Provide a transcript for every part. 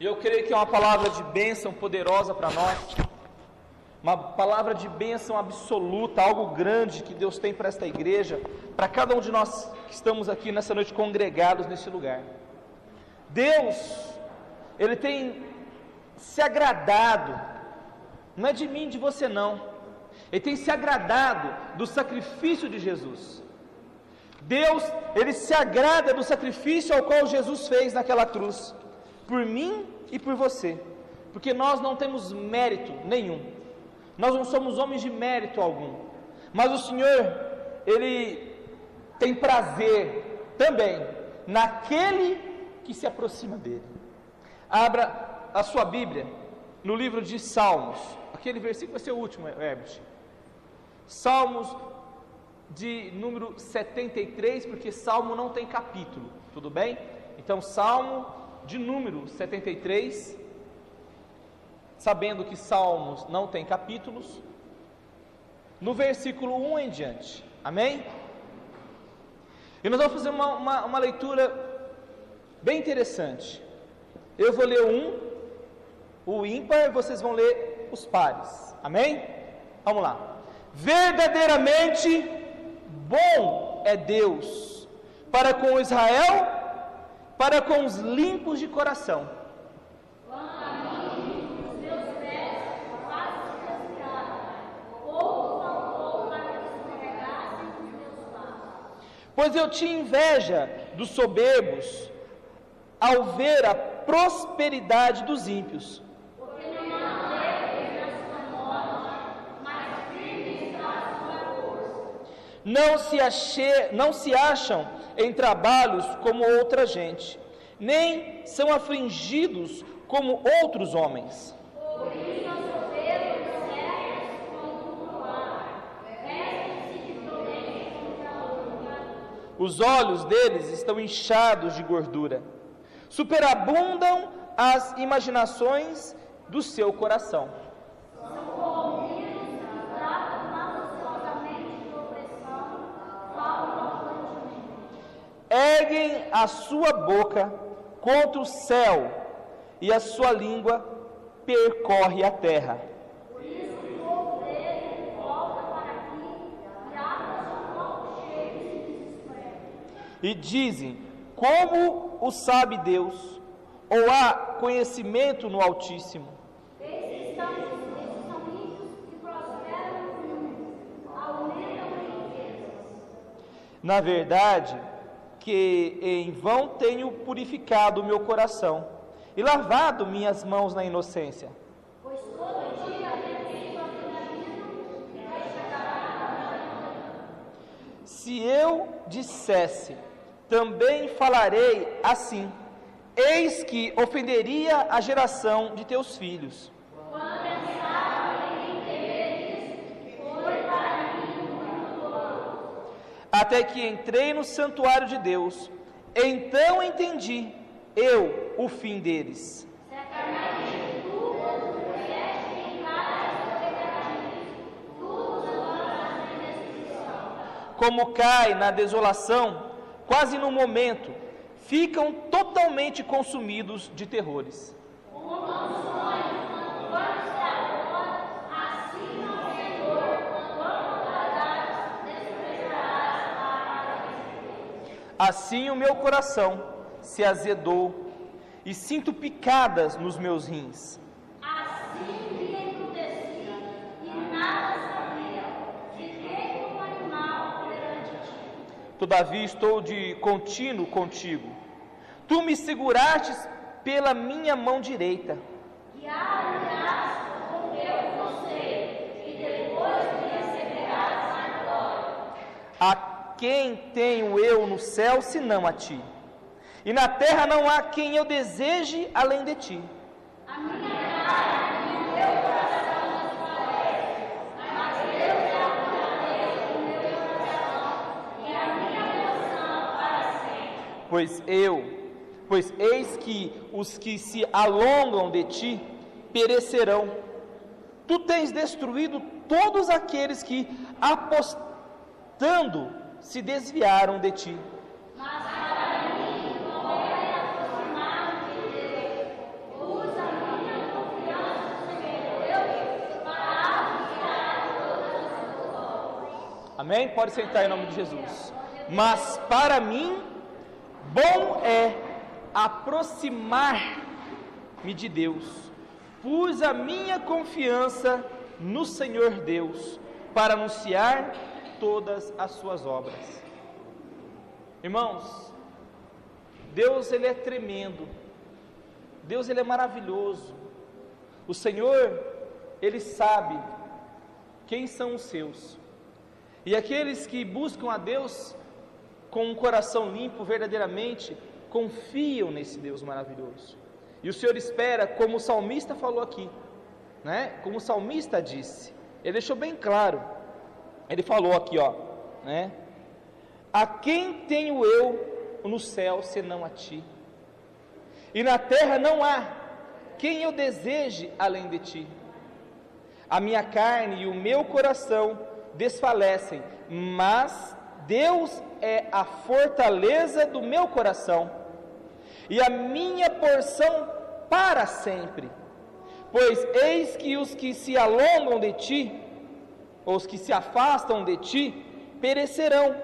E eu creio que é uma palavra de bênção poderosa para nós, uma palavra de bênção absoluta, algo grande que Deus tem para esta igreja, para cada um de nós que estamos aqui nessa noite congregados nesse lugar. Deus, Ele tem se agradado, não é de mim, de você não, Ele tem se agradado do sacrifício de Jesus. Deus, Ele se agrada do sacrifício ao qual Jesus fez naquela cruz, por mim e por você, porque nós não temos mérito nenhum, nós não somos homens de mérito algum, mas o Senhor, Ele tem prazer também naquele que se aproxima dEle. Abra a sua Bíblia no livro de Salmos, aquele versículo vai ser o último, Herbert. Salmos de número 73, porque Salmo não tem capítulo, tudo bem? Então Salmo de número 73, sabendo que Salmos não tem capítulos, no versículo 1 em diante, amém? E nós vamos fazer uma leitura bem interessante. Eu vou ler o ímpar, vocês vão ler os pares, amém? Vamos lá. Verdadeiramente bom é Deus para com Israel, para com os limpos de coração. Quanto a mim, os meus pés quase desviaram, pouco faltou para que escorregassem os meus passos. Pois eu tinha inveja dos soberbos ao ver a prosperidade dos ímpios. Porque não há deles na sua morte, mas firme está a sua força. Não se acham em trabalhos como outra gente, nem são afligidos como outros homens. Por isso os soberbos cegos como o ar, vestem-se de prudência contra a lua. Os olhos deles estão inchados de gordura, superabundam as imaginações do seu coração. São corrompidos, tratam maliciosamente de opressão, falam arrogantemente. Erguem a sua boca contra o céu, e a sua língua percorre a terra. Por isso o povo dele volta para aqui, e abre seu copo cheio de desespero. E dizem: como o sabe Deus? Ou há conhecimento no Altíssimo? Esses são ímpios que prosperam no mundo, aumentam em riquezas. Na verdade, que em vão tenho purificado o meu coração e lavado minhas mãos na inocência. Pois todo dia repito a minha vida e vai chegar a Se eu dissesse, também falarei assim, eis que ofenderia a geração de teus filhos. Quando pensava em temeres, foi para mim muito bom. Até que entrei no santuário de Deus, então entendi eu o fim deles. Certamente tu puseste em cada pecadinho, tu os lanças em destruição. Como cai na desolação, quase no momento, ficam totalmente consumidos de terrores. Como sonhos, quando vamos agora, assim ao Senhor, quando acordarás, desprezarás a palavra de Deus. Assim o meu coração se azedou e sinto picadas nos meus rins. Assim me embruteci e nada sabia, fiquei como animal perante ti. Todavia estou de contínuo contigo. Tu me segurastes pela minha mão direita. Guiar-me-ás com teu conselho, e depois me receberás na glória. A quem tenho eu no céu, senão a ti? E na terra não há quem eu deseje além de ti. A minha carne e o meu coração desfalecem, mas Deus é a fortaleza do meu coração e a minha porção para sempre. Pois eis que os que se alongam de ti perecerão. Tu tens destruído todos aqueles que, apostando, se desviaram de ti. Mas para mim, convém aproximar-me de Deus. Amém? Pode sentar em nome de Jesus. Mas para mim, bom é aproximar-me de Deus. Pus a minha confiança no Senhor Deus para anunciar todas as suas obras. Irmãos, Deus, Ele é tremendo. Deus, Ele é maravilhoso. O Senhor, Ele sabe quem são os seus. E aqueles que buscam a Deus com um coração limpo, verdadeiramente, confiam nesse Deus maravilhoso. E o Senhor espera, como o salmista falou aqui, né? Como o salmista disse, ele deixou bem claro. Ele falou aqui, ó, né? A quem tenho eu no céu senão a ti? E na terra não há quem eu deseje além de ti. A minha carne e o meu coração desfalecem, mas Deus é a fortaleza do meu coração e a minha porção para sempre. Pois eis que os que se alongam de ti, ou os que se afastam de ti, perecerão.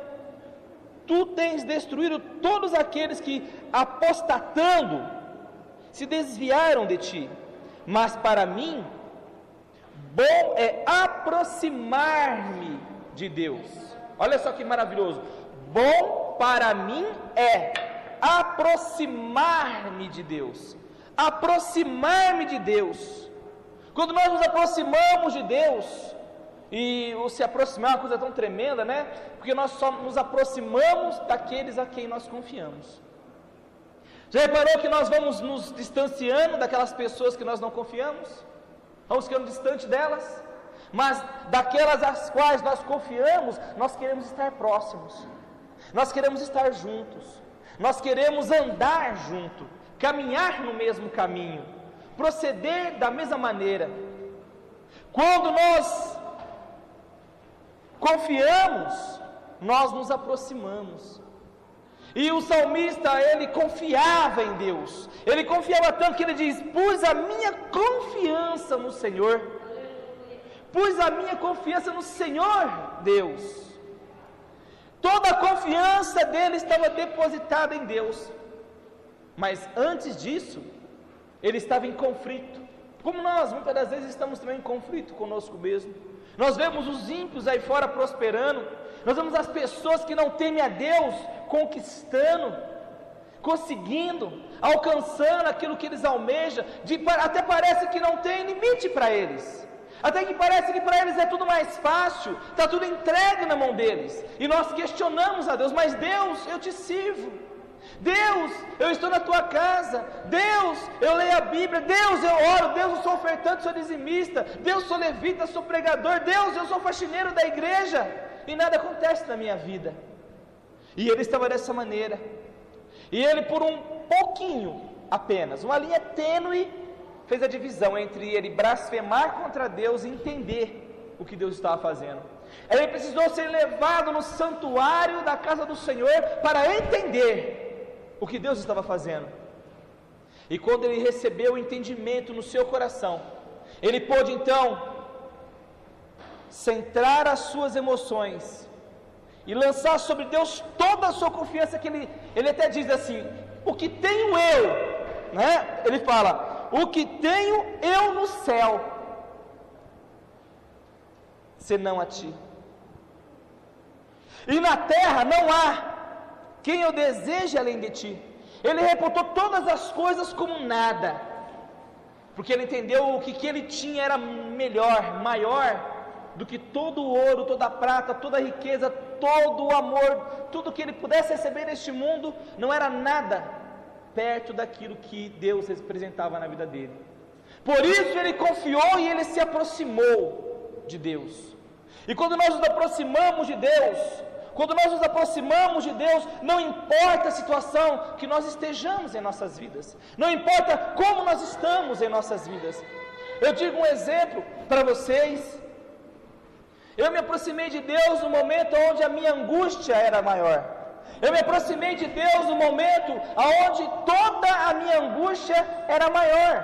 Tu tens destruído todos aqueles que, apostatando, se desviaram de ti. Mas para mim, bom é aproximar-me de Deus. Olha só que maravilhoso. Bom para mim é aproximar-me de Deus. Aproximar-me de Deus. Quando nós nos aproximamos de Deus, e o se aproximar é uma coisa tão tremenda, né? Porque nós só nos aproximamos daqueles a quem nós confiamos. Já reparou que nós vamos nos distanciando daquelas pessoas que nós não confiamos? Vamos ficando distante delas? Mas daquelas às quais nós confiamos, nós queremos estar próximos. Nós queremos estar juntos. Nós queremos andar junto, caminhar no mesmo caminho, proceder da mesma maneira. Quando nós confiamos, nós nos aproximamos. E o salmista, ele confiava em Deus. Ele confiava tanto que ele diz: pus a minha confiança no Senhor. Pus a minha confiança no Senhor Deus. Toda a confiança dele estava depositada em Deus. Mas antes disso, ele estava em conflito. Como nós, muitas das vezes, estamos também em conflito conosco mesmo. Nós vemos os ímpios aí fora prosperando. Nós vemos as pessoas que não temem a Deus conquistando, conseguindo, alcançando aquilo que eles almejam. Até parece que não tem limite para eles. Até que parece que para eles é tudo mais fácil, está tudo entregue na mão deles. E nós questionamos a Deus: mas Deus, eu te sirvo. Deus, eu estou na tua casa. Deus, eu leio a Bíblia. Deus, eu oro. Deus, eu sou ofertante, sou dizimista. Deus, sou levita, sou pregador. Deus, eu sou faxineiro da igreja. E nada acontece na minha vida. E ele estava dessa maneira. E ele, por um pouquinho apenas, uma linha tênue, fez a divisão entre ele blasfemar contra Deus e entender o que Deus estava fazendo. Ele precisou ser levado no santuário da casa do Senhor para entender o que Deus estava fazendo. E quando ele recebeu o entendimento no seu coração, ele pôde então centrar as suas emoções e lançar sobre Deus toda a sua confiança, que ele até diz assim: o que tenho eu, né? Ele fala: o que tenho eu no céu, senão a ti. E na terra não há quem eu deseje além de ti. Ele reputou todas as coisas como nada, porque ele entendeu o que ele tinha era melhor, maior do que todo o ouro, toda a prata, toda a riqueza, todo o amor, tudo que ele pudesse receber neste mundo, não era nada perto daquilo que Deus representava na vida dele. Por isso ele confiou e ele se aproximou de Deus. E quando nós nos aproximamos de Deus, não importa a situação que nós estejamos em nossas vidas, não importa como nós estamos em nossas vidas. Eu digo um exemplo para vocês. Eu me aproximei de Deus no momento onde a minha angústia era maior. Eu me aproximei de Deus no momento onde toda a minha angústia era maior.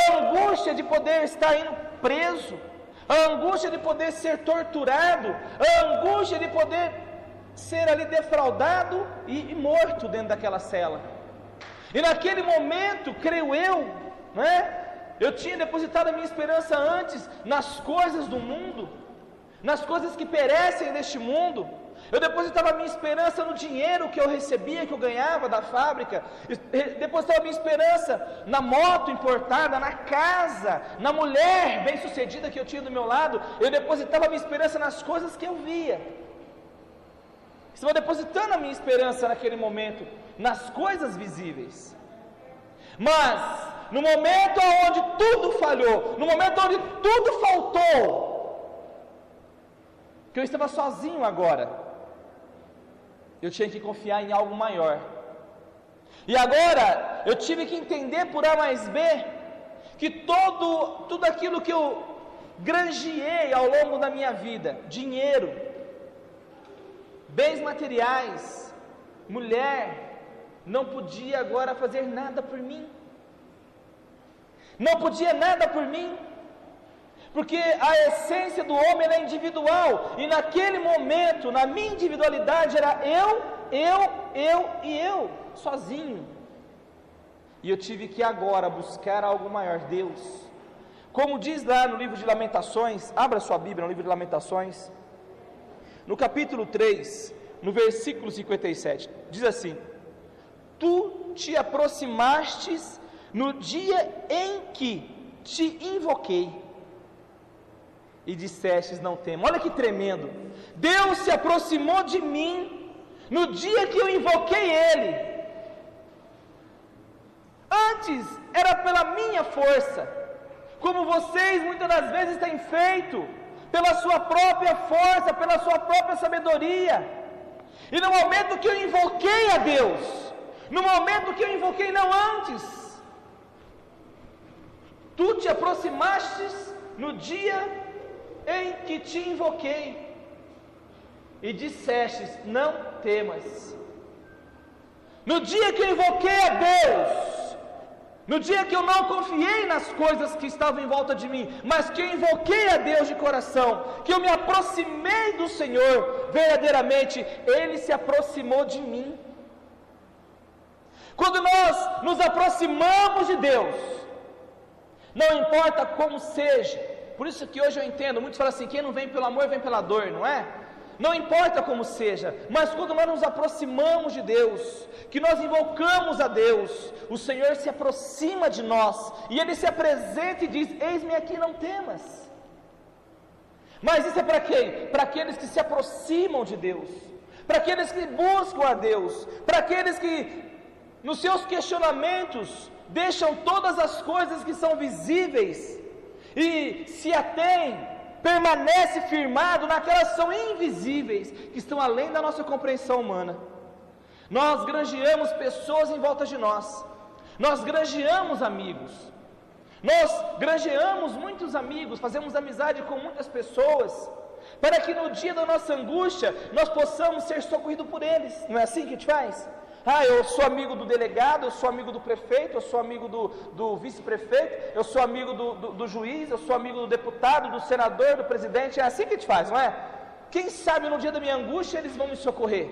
A angústia de poder estar indo preso, a angústia de poder ser torturado, a angústia de poder ser ali defraudado e morto dentro daquela cela. E naquele momento, creio eu, né, eu tinha depositado a minha esperança antes nas coisas do mundo, nas coisas que perecem neste mundo. Eu depositava a minha esperança no dinheiro que eu recebia, que eu ganhava da fábrica. Depositava a minha esperança na moto importada, na casa, na mulher bem-sucedida que eu tinha do meu lado. Eu depositava a minha esperança nas coisas que eu via. Estava depositando a minha esperança naquele momento nas coisas visíveis. Mas no momento onde tudo falhou, no momento onde tudo faltou, que eu estava sozinho agora, eu tinha que confiar em algo maior. E agora eu tive que entender por A mais B que tudo aquilo que eu granjeei ao longo da minha vida, dinheiro, bens materiais, mulher, não podia agora fazer nada por mim. Não podia nada por mim, porque a essência do homem é individual, e naquele momento, na minha individualidade, era eu e eu, sozinho. E eu tive que agora buscar algo maior, Deus. Como diz lá no livro de Lamentações, abra sua Bíblia no livro de Lamentações, no capítulo 3, no versículo 57, diz assim: Tu te aproximastes no dia em que te invoquei, e dissestes: não temo. Olha que tremendo. Deus se aproximou de mim no dia que eu invoquei Ele. Antes era pela minha força, como vocês muitas das vezes têm feito, pela sua própria força, pela sua própria sabedoria. E no momento que eu invoquei a Deus, no momento que eu invoquei, não antes, tu te aproximastes no dia em que te invoquei, e dissestes: não temas. No dia que eu invoquei a Deus, no dia que eu não confiei nas coisas que estavam em volta de mim, mas que eu invoquei a Deus de coração, que eu me aproximei do Senhor, verdadeiramente, Ele se aproximou de mim. Quando nós nos aproximamos de Deus, não importa como seja, por isso que hoje eu entendo, muitos falam assim: quem não vem pelo amor vem pela dor, não é? Não importa como seja, mas quando nós nos aproximamos de Deus, que nós invocamos a Deus, o Senhor se aproxima de nós, e Ele se apresenta e diz: eis-me aqui, não temas. Mas isso é para quem? Para aqueles que se aproximam de Deus, para aqueles que buscam a Deus, para aqueles que nos seus questionamentos deixam todas as coisas que são visíveis e se atém, permanece firmado naquelas que são invisíveis, que estão além da nossa compreensão humana. Nós granjeamos pessoas em volta de nós, nós granjeamos amigos, nós granjeamos muitos amigos, fazemos amizade com muitas pessoas, para que no dia da nossa angústia nós possamos ser socorridos por eles. Não é assim que a gente faz? Eu sou amigo do delegado, eu sou amigo do prefeito, eu sou amigo do vice-prefeito, eu sou amigo do juiz, eu sou amigo do deputado, do senador, do presidente. É assim que a gente faz, não é? Quem sabe no dia da minha angústia eles vão me socorrer.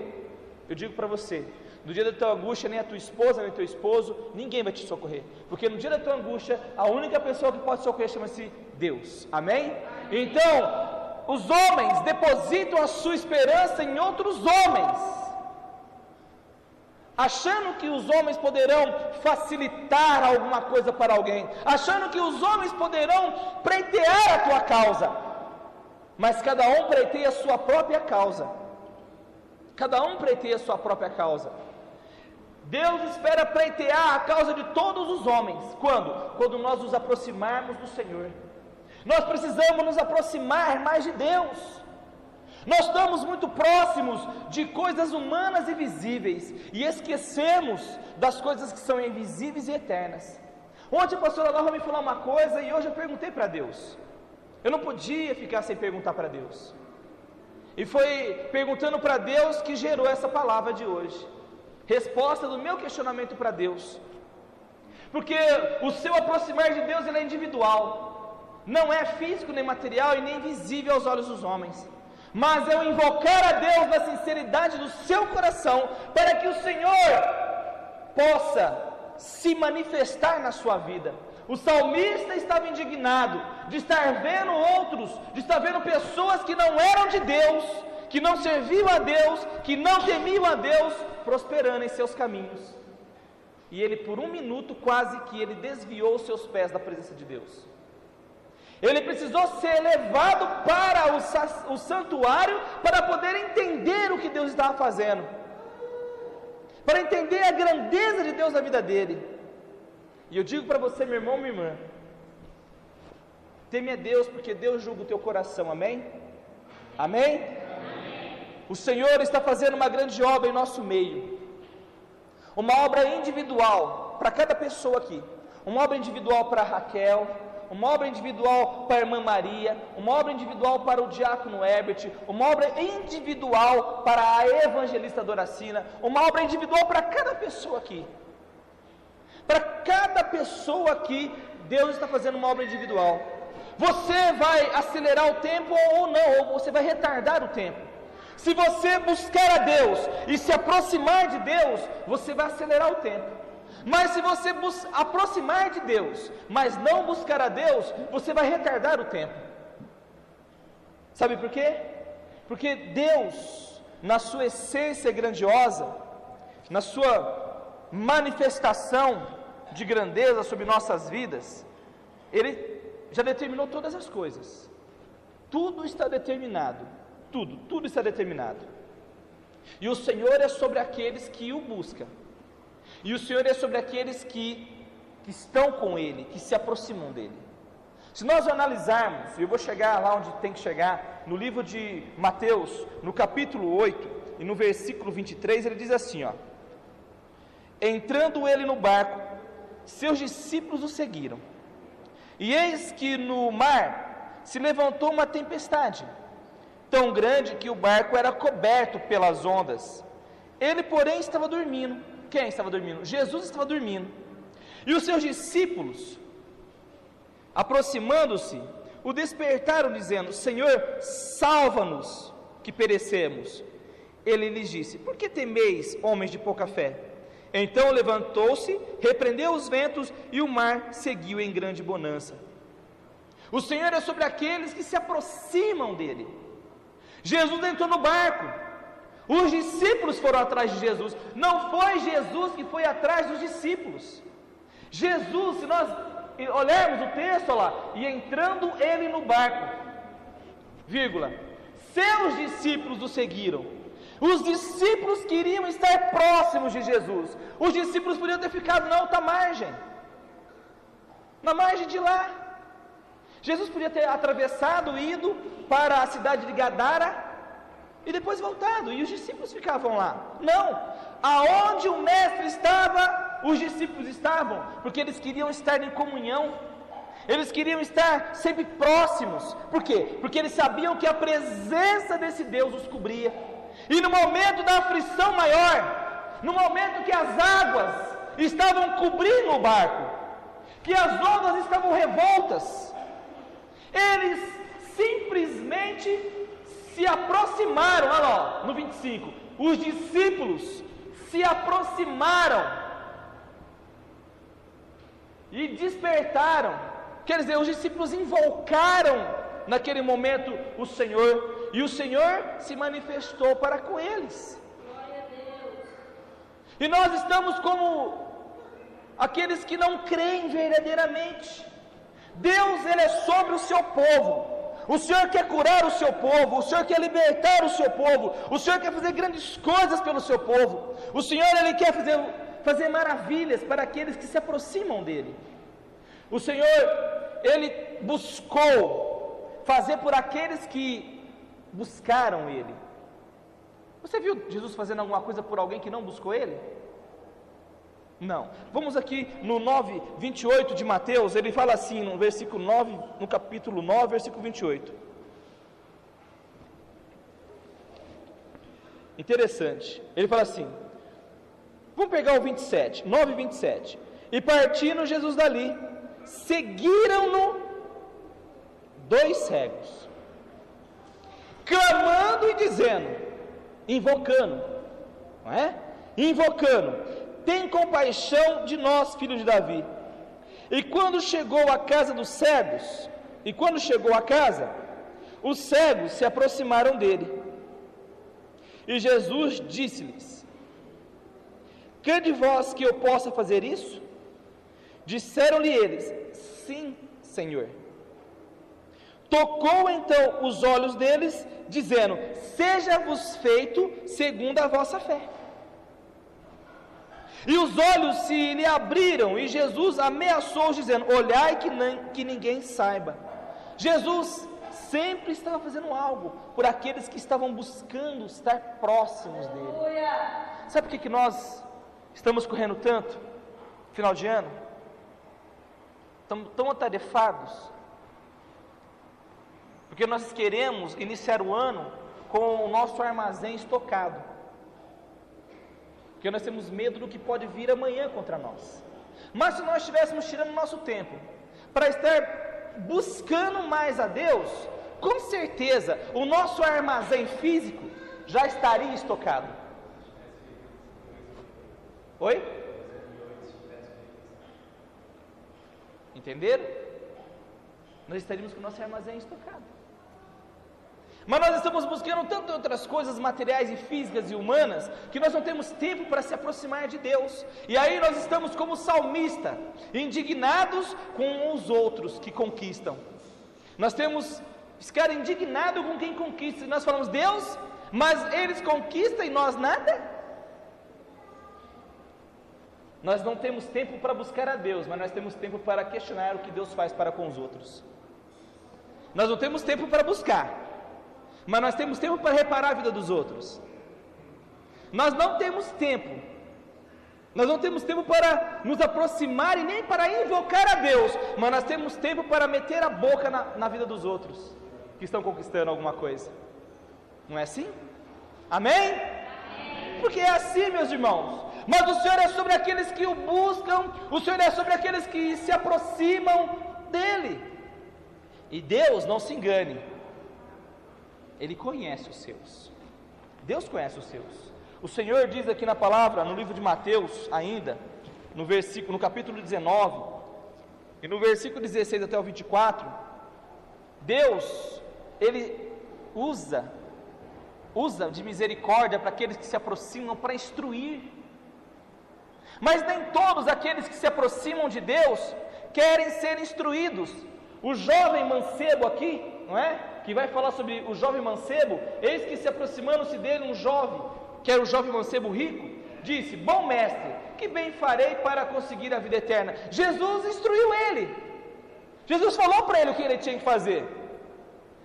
Eu digo para você, no dia da tua angústia nem a tua esposa, nem teu esposo, ninguém vai te socorrer, porque no dia da tua angústia a única pessoa que pode socorrer chama-se Deus. Amém? Então, os homens depositam a sua esperança em outros homens, achando que os homens poderão facilitar alguma coisa para alguém, achando que os homens poderão pleitear a tua causa, mas cada um pleiteia a sua própria causa, cada um pleiteia a sua própria causa. Deus espera pleitear a causa de todos os homens. Quando? Quando nós nos aproximarmos do Senhor. Nós precisamos nos aproximar mais de Deus. Nós estamos muito próximos de coisas humanas e visíveis, e esquecemos das coisas que são invisíveis e eternas. Ontem a pastora Laura me falou uma coisa, e hoje eu perguntei para Deus. Eu não podia ficar sem perguntar para Deus, e foi perguntando para Deus que gerou essa palavra de hoje, resposta do meu questionamento para Deus, porque o seu aproximar de Deus ele é individual. não é físico nem material e nem visível aos olhos dos homens, mas é o invocar a Deus na sinceridade do seu coração, para que o Senhor possa se manifestar na sua vida. O salmista estava indignado de estar vendo outros, de estar vendo pessoas que não eram de Deus, que não serviam a Deus, que não temiam a Deus, prosperando em seus caminhos. E ele, por um minuto, quase que ele desviou os seus pés da presença de Deus. Ele precisou ser levado para o santuário para poder entender o que Deus estava fazendo, para entender a grandeza de Deus na vida dele. E eu digo para você, meu irmão, minha irmã, teme a Deus, porque Deus julga o teu coração, amém? Amém? Amém. O Senhor está fazendo uma grande obra em nosso meio, uma obra individual para cada pessoa aqui, uma obra individual para Raquel, uma obra individual para a irmã Maria, uma obra individual para o diácono Herbert, uma obra individual para a evangelista Doracina, uma obra individual para cada pessoa aqui. Para cada pessoa aqui, Deus está fazendo uma obra individual. Você vai acelerar o tempo ou não, ou você vai retardar o tempo. Se você buscar a Deus e se aproximar de Deus, você vai acelerar o tempo. Mas se você aproximar de Deus, mas não buscar a Deus, você vai retardar o tempo. Sabe por quê? Porque Deus, na sua essência grandiosa, na sua manifestação de grandeza sobre nossas vidas, Ele já determinou todas as coisas. Tudo está determinado. Tudo está determinado. E o Senhor é sobre aqueles que o buscam. E o Senhor é sobre aqueles que estão com Ele, que se aproximam dEle. Se nós analisarmos, e eu vou chegar lá onde tem que chegar, no livro de Mateus, no capítulo 8, e no versículo 23, ele diz assim, ó: entrando ele no barco, seus discípulos o seguiram. E eis que no mar se levantou uma tempestade, tão grande que o barco era coberto pelas ondas. Ele, porém, estava dormindo. Quem estava dormindo? Jesus estava dormindo. E os seus discípulos, aproximando-se, o despertaram, dizendo: Senhor, salva-nos, que perecemos. Ele lhes disse: por que temeis, homens de pouca fé? Então levantou-se, repreendeu os ventos, e o mar seguiu em grande bonança. O Senhor é sobre aqueles que se aproximam dele. Jesus entrou no barco. Os discípulos foram atrás de Jesus. Não foi Jesus que foi atrás dos discípulos. Jesus, se nós olharmos o texto lá, e entrando ele no barco, vírgula, seus discípulos o seguiram. Os discípulos queriam estar próximos de Jesus. Os discípulos podiam ter ficado na outra margem, na margem de lá. Jesus podia ter atravessado, ido para a cidade de Gadara e depois voltado, e os discípulos ficavam lá. Não, aonde o mestre estava, os discípulos estavam, porque eles queriam estar em comunhão, eles queriam estar sempre próximos. Por quê? Porque eles sabiam que a presença desse Deus os cobria, e no momento da aflição maior, no momento que as águas estavam cobrindo o barco, que as ondas estavam revoltas, eles simplesmente se aproximaram. Olha lá, no 25, os discípulos se aproximaram e despertaram, quer dizer, os discípulos invocaram naquele momento o Senhor, e o Senhor se manifestou para com eles. E nós estamos como aqueles que não creem verdadeiramente. Deus, Ele é sobre o seu povo. O Senhor quer curar o seu povo, o Senhor quer libertar o seu povo, o Senhor quer fazer grandes coisas pelo seu povo. O Senhor, Ele quer fazer maravilhas para aqueles que se aproximam dEle. O Senhor, Ele buscou fazer por aqueles que buscaram Ele. Você viu Jesus fazendo alguma coisa por alguém que não buscou Ele? Não. Vamos aqui no 9:28 de Mateus, ele fala assim, no versículo 9, no capítulo 9, versículo 28. Interessante. Ele fala assim, vamos pegar o 27, 9:27. E partindo Jesus dali, seguiram-no 2 cegos, clamando e dizendo, invocando, não é? Invocando, tem compaixão de nós, filho de Davi. E quando chegou à casa dos cegos, os cegos se aproximaram dele. E Jesus disse-lhes, quede vós que eu possa fazer isso? Disseram-lhe eles, sim, Senhor. Tocou então os olhos deles, dizendo, seja-vos feito segundo a vossa fé. E os olhos se lhe abriram, e Jesus ameaçou, dizendo, olhai que ninguém saiba. Jesus sempre estava fazendo algo por aqueles que estavam buscando estar próximos dele. Sabe por que nós estamos correndo tanto, final de ano? Estamos tão atarefados, porque nós queremos iniciar o ano com o nosso armazém estocado, porque nós temos medo do que pode vir amanhã contra nós. Mas se nós estivéssemos tirando nosso tempo para estar buscando mais a Deus, com certeza o nosso armazém físico já estaria estocado. Oi? Entenderam? Nós estaríamos com o nosso armazém estocado. Mas nós estamos buscando tantas outras coisas materiais e físicas e humanas, que nós não temos tempo para se aproximar de Deus. E aí nós estamos como salmista, indignados com os outros que conquistam. Nós temos ficar indignado com quem conquista. E nós falamos, Deus, mas eles conquistam e nós nada? Nós não temos tempo para buscar a Deus, mas nós temos tempo para questionar o que Deus faz para com os outros. Nós não temos tempo para buscar, mas nós temos tempo para reparar a vida dos outros. Nós não temos tempo para nos aproximar e nem para invocar a Deus, mas nós temos tempo para meter a boca na vida dos outros que estão conquistando alguma coisa. Não é assim? Amém? Porque é assim, meus irmãos. Mas o Senhor é sobre aqueles que o buscam, o Senhor é sobre aqueles que se aproximam dEle. E Deus, não se engane, Ele conhece os seus. Deus conhece os seus. O Senhor diz aqui na palavra, no livro de Mateus ainda, no capítulo 19, e no versículo 16 até o 24, Deus, Ele usa de misericórdia para aqueles que se aproximam para instruir. Mas nem todos aqueles que se aproximam de Deus querem ser instruídos. O jovem mancebo aqui, não é? Que vai falar sobre o jovem mancebo, eis que se aproximando-se dele um jovem, que era o jovem mancebo rico, disse, bom mestre, que bem farei para conseguir a vida eterna? Jesus instruiu ele. Jesus falou para ele o que ele tinha que fazer.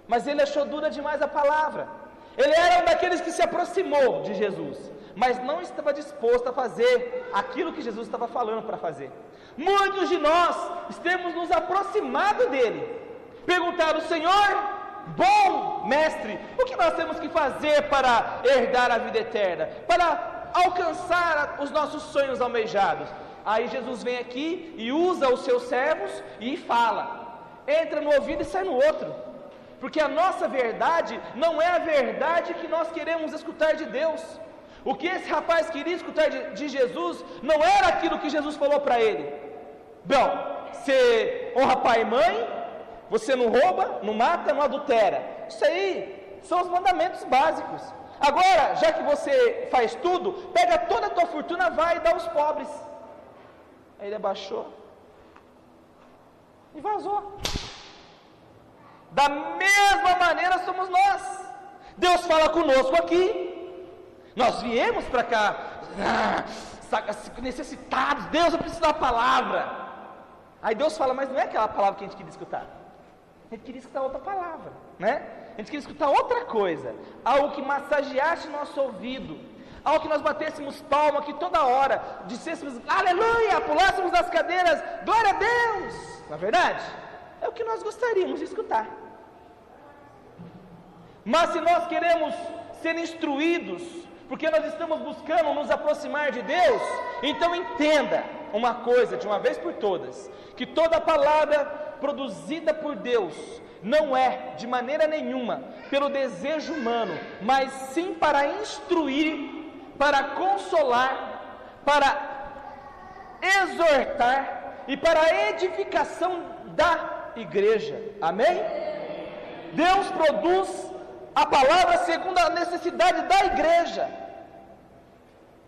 Mas ele achou dura demais a palavra. Ele era um daqueles que se aproximou de Jesus, mas não estava disposto a fazer aquilo que Jesus estava falando para fazer. Muitos de nós temos nos aproximado dele, perguntado, Senhor, bom mestre, o que nós temos que fazer para herdar a vida eterna, para alcançar os nossos sonhos almejados? Aí Jesus vem aqui e usa os seus servos e fala, entra no ouvido e sai no outro, porque a nossa verdade não é a verdade que nós queremos escutar de Deus. O que esse rapaz queria escutar de Jesus não era aquilo que Jesus falou para ele. Bom, você honra pai e mãe, você não rouba, não mata, não adultera. Isso aí são os mandamentos básicos. Agora, já que você faz tudo, pega toda a tua fortuna, vai e dá aos pobres. Aí ele abaixou e vazou. Da mesma maneira somos nós. Deus fala conosco aqui. Nós viemos para cá necessitados. Deus, eu preciso da palavra. Aí Deus fala, mas não é aquela palavra que a gente queria escutar. A gente queria escutar outra palavra, né? A gente queria escutar outra coisa, algo que massageasse nosso ouvido, algo que nós batêssemos palma aqui toda hora, dissêssemos aleluia, pulássemos das cadeiras, glória a Deus. Na verdade, é o que nós gostaríamos de escutar. Mas se nós queremos ser instruídos, porque nós estamos buscando nos aproximar de Deus, então entenda uma coisa de uma vez por todas, que toda palavra produzida por Deus não é, de maneira nenhuma, pelo desejo humano, mas sim para instruir, para consolar, para exortar e para a edificação da igreja. Amém? Deus produz a palavra segundo a necessidade da igreja,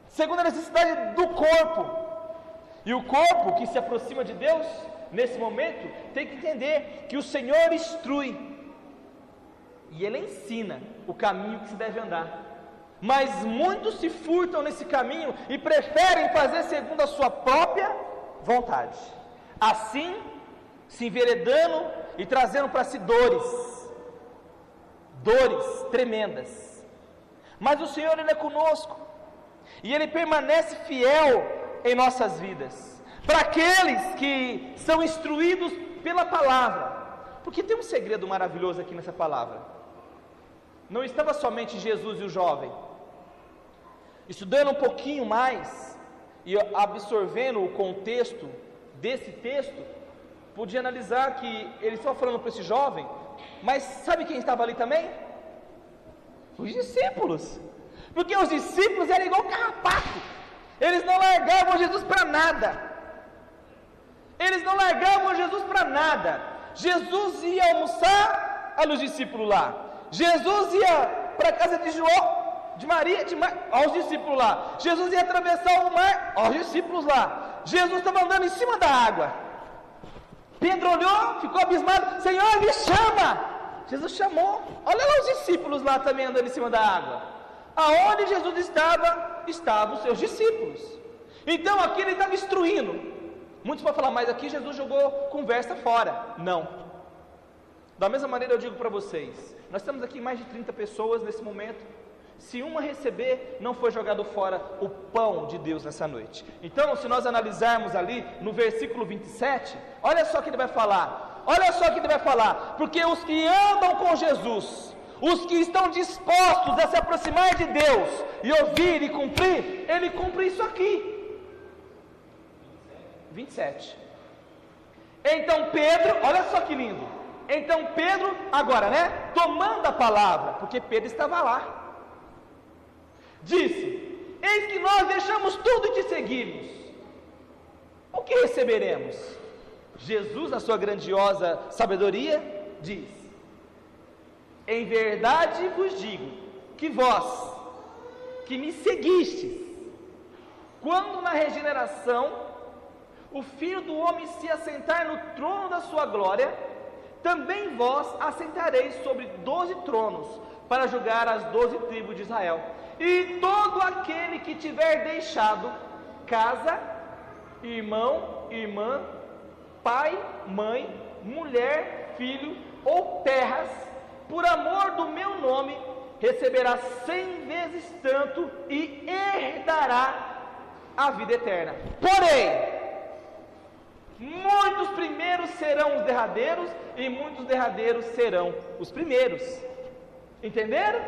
segundo a necessidade do corpo. E o corpo que se aproxima de Deus, nesse momento, tem que entender que o Senhor instrui e Ele ensina o caminho que se deve andar. Mas muitos se furtam nesse caminho e preferem fazer segundo a sua própria vontade, assim se enveredando e trazendo para si dores tremendas. Mas o Senhor, Ele é conosco, e Ele permanece fiel em nossas vidas, para aqueles que são instruídos pela palavra. Porque tem um segredo maravilhoso aqui nessa palavra. Não estava somente Jesus e o jovem. Estudando um pouquinho mais e absorvendo o contexto desse texto, podia analisar que ele estava falando para esse jovem, mas sabe quem estava ali também? Os discípulos. Porque os discípulos eram igual carrapato. Eles não largavam Jesus para nada. Eles não largavam Jesus para nada. Jesus ia almoçar, olha os discípulos lá. Jesus ia para a casa de João, de Maria, olha os discípulos lá. Jesus ia atravessar o mar, olha os discípulos lá. Jesus estava andando em cima da água. Pedro olhou, ficou abismado. Senhor, me chama. Jesus chamou. Olha lá os discípulos lá também andando em cima da água. Aonde Jesus estava, estavam os seus discípulos. Então aqui ele estava instruindo. Muitos vão falar, mas aqui Jesus jogou conversa fora. Não. Da mesma maneira eu digo para vocês, nós estamos aqui mais de 30 pessoas nesse momento. Se uma receber, não foi jogado fora o pão de Deus nessa noite. Então, se nós analisarmos ali no versículo 27, olha só o que ele vai falar. Olha só o que ele vai falar. Porque os que andam com Jesus, os que estão dispostos a se aproximar de Deus e ouvir e cumprir, ele cumpre isso aqui. 27. Então Pedro, olha só que lindo. Então Pedro, agora, tomando a palavra, porque Pedro estava lá, disse: eis que nós deixamos tudo e te seguimos. O que receberemos? Jesus, na sua grandiosa sabedoria, diz: em verdade vos digo, que vós, que me seguistes, quando na regeneração o Filho do Homem se assentar no trono da sua glória, também vós assentareis sobre 12 tronos, para julgar as 12 tribos de Israel. E todo aquele que tiver deixado casa, irmão, irmã, pai, mãe, mulher, filho ou terras, por amor do meu nome, receberá 100 vezes tanto e herdará a vida eterna. Porém, muitos primeiros serão os derradeiros e muitos derradeiros serão os primeiros. Entenderam?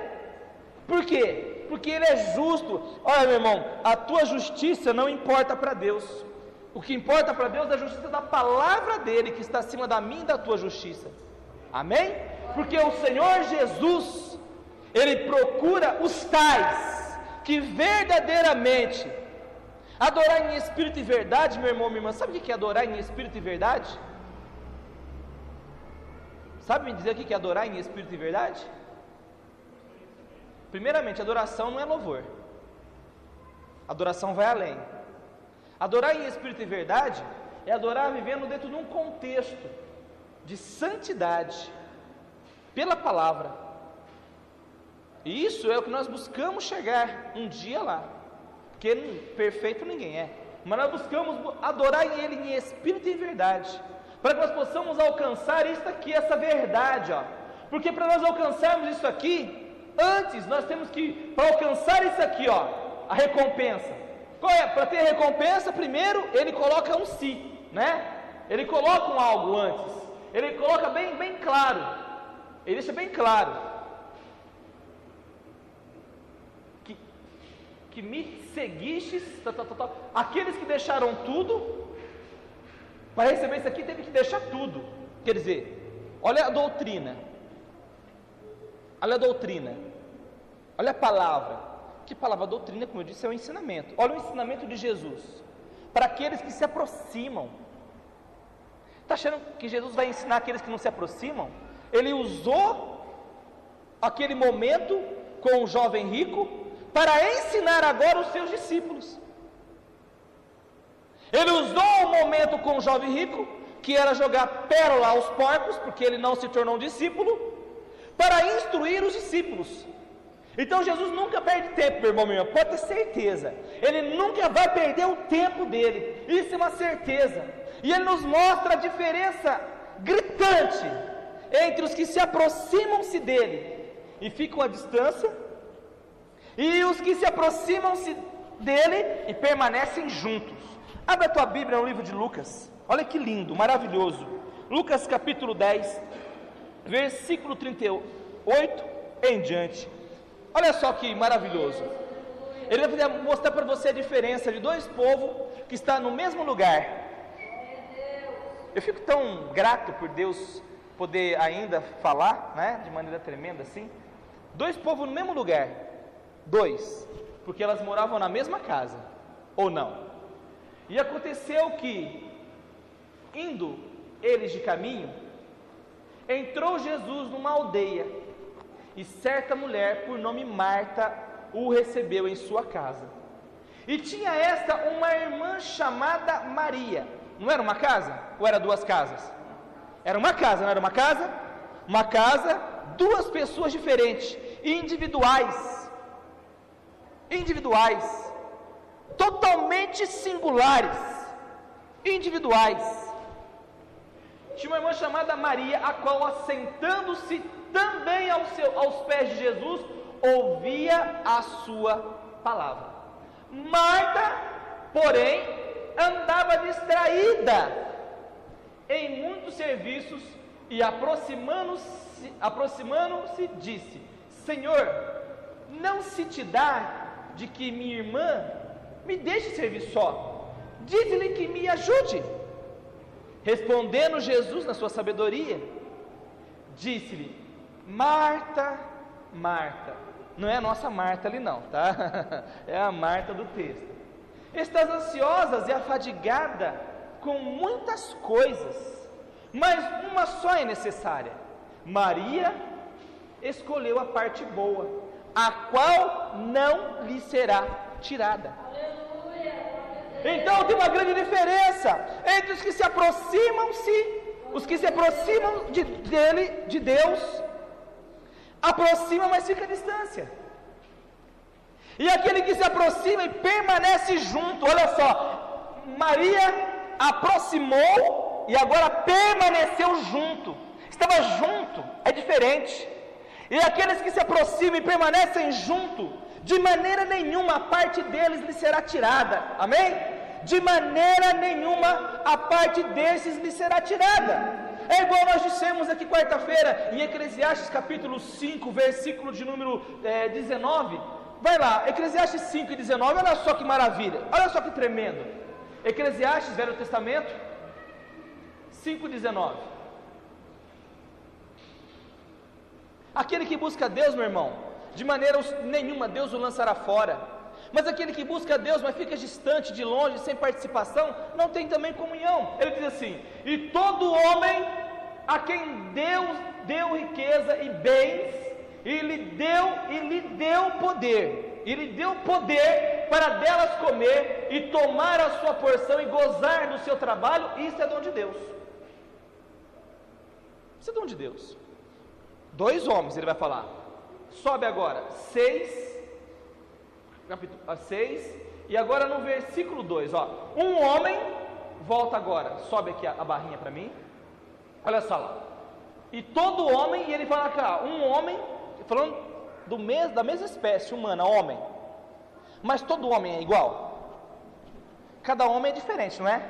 Por quê? Porque Ele é justo. Olha, meu irmão, a tua justiça não importa para Deus. O que importa para Deus é a justiça da palavra dEle, que está acima da minha e da tua justiça. Amém? Porque o Senhor Jesus, Ele procura os tais que verdadeiramente adorar em espírito e verdade. Meu irmão, minha irmã, sabe o que é adorar em espírito e verdade? Sabe me dizer o que é adorar em espírito e verdade? Primeiramente, adoração não é louvor. Adoração vai além. Adorar em espírito e verdade é adorar vivendo dentro de um contexto de santidade pela palavra. E isso é o que nós buscamos chegar um dia lá. Porque perfeito ninguém é. Mas nós buscamos adorar Ele em espírito e em verdade, para que nós possamos alcançar isso aqui, essa verdade, ó. Porque para nós alcançarmos isso aqui, antes nós temos que, para alcançar isso aqui, ó, a recompensa. Qual é? Para ter recompensa, primeiro Ele coloca um si, Ele coloca um algo antes. Ele coloca bem claro. Ele deixa bem claro que me seguistes, aqueles que deixaram tudo, para receber isso aqui, teve que deixar tudo. Quer dizer, olha a doutrina, olha a doutrina, olha a palavra. Que palavra? A doutrina, como eu disse, é o ensinamento. Olha o ensinamento de Jesus para aqueles que se aproximam. Está achando que Jesus vai ensinar aqueles que não se aproximam? Ele usou aquele momento com o jovem rico para ensinar agora os seus discípulos. Ele usou o momento com o jovem rico, que era jogar pérola aos porcos, porque ele não se tornou um discípulo, para instruir os discípulos. Então Jesus nunca perde tempo, meu irmão, minha irmã, pode ter certeza. Ele nunca vai perder o tempo dele, isso é uma certeza. E ele nos mostra a diferença gritante entre os que se aproximam-se dele e ficam à distância, e os que se aproximam-se dele e permanecem juntos. Abre a tua Bíblia no livro de Lucas, olha que lindo, maravilhoso. Lucas capítulo 10, versículo 38 em diante. Olha só que maravilhoso. Ele vai mostrar para você a diferença de dois povos que estão no mesmo lugar. Eu fico tão grato por Deus poder ainda falar, né, de maneira tremenda assim. Dois povos no mesmo lugar. Dois, porque elas moravam na mesma casa, ou não? E aconteceu que, indo eles de caminho, entrou Jesus numa aldeia, e certa mulher, por nome Marta, o recebeu em sua casa. E tinha esta uma irmã chamada Maria. Não era uma casa? Ou era duas casas? Era uma casa, não era uma casa? Uma casa, duas pessoas diferentes, individuais, totalmente singulares, individuais. Tinha uma irmã chamada Maria, a qual, assentando-se também aos pés de Jesus, ouvia a sua palavra. Marta, porém, andava distraída em muitos serviços, e aproximando-se, disse: Senhor, não se te dá de que minha irmã me deixe servir só? Dize-lhe que me ajude. Respondendo Jesus na sua sabedoria, disse-lhe: Marta, Marta. Não é a nossa Marta ali não, tá? É a Marta do texto. Estás ansiosa e afadigada com muitas coisas, mas uma só é necessária. Maria escolheu a parte boa, a qual não lhe será tirada. Então tem uma grande diferença entre os que se aproximam de Deus, aproxima, mas fica à distância, e aquele que se aproxima e permanece junto. Olha só, Maria aproximou e agora permaneceu junto, estava junto, é diferente. E aqueles que se aproximam e permanecem junto, de maneira nenhuma a parte deles lhe será tirada, amém? De maneira nenhuma a parte desses lhe será tirada. É igual nós dissemos aqui quarta-feira, em Eclesiastes capítulo 5, versículo de número 19, vai lá, Eclesiastes 5 e 19, olha só que maravilha, olha só que tremendo, Eclesiastes, Velho Testamento, 5 e 19, aquele que busca Deus, meu irmão, de maneira nenhuma Deus o lançará fora, mas aquele que busca Deus, mas fica distante, de longe, sem participação, não tem também comunhão. Ele diz assim: e todo homem a quem Deus deu riqueza e bens, e lhe deu poder para delas comer e tomar a sua porção e gozar do seu trabalho, isso é dom de Deus. Isso é dom de Deus. Dois homens, ele vai falar. Sobe agora, 6, e agora no versículo 2, ó. Um homem, volta agora, sobe aqui a barrinha para mim, olha só lá. E todo homem, e ele fala cá, um homem, falando da mesma espécie humana, homem, mas todo homem é igual? Cada homem é diferente, não é?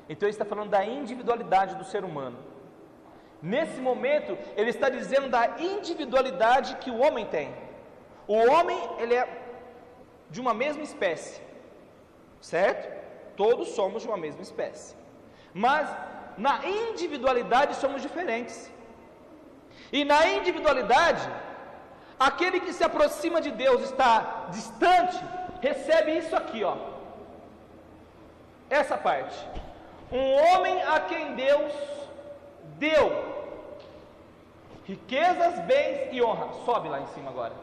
Então ele está falando da individualidade do ser humano. Nesse momento, ele está dizendo da individualidade que o homem tem. O homem, ele é de uma mesma espécie, certo? Todos somos de uma mesma espécie. Mas na individualidade somos diferentes. E na individualidade, aquele que se aproxima de Deus, está distante, recebe isso aqui, ó. Essa parte. Um homem a quem Deus deu riquezas, bens e honra. Sobe lá em cima agora.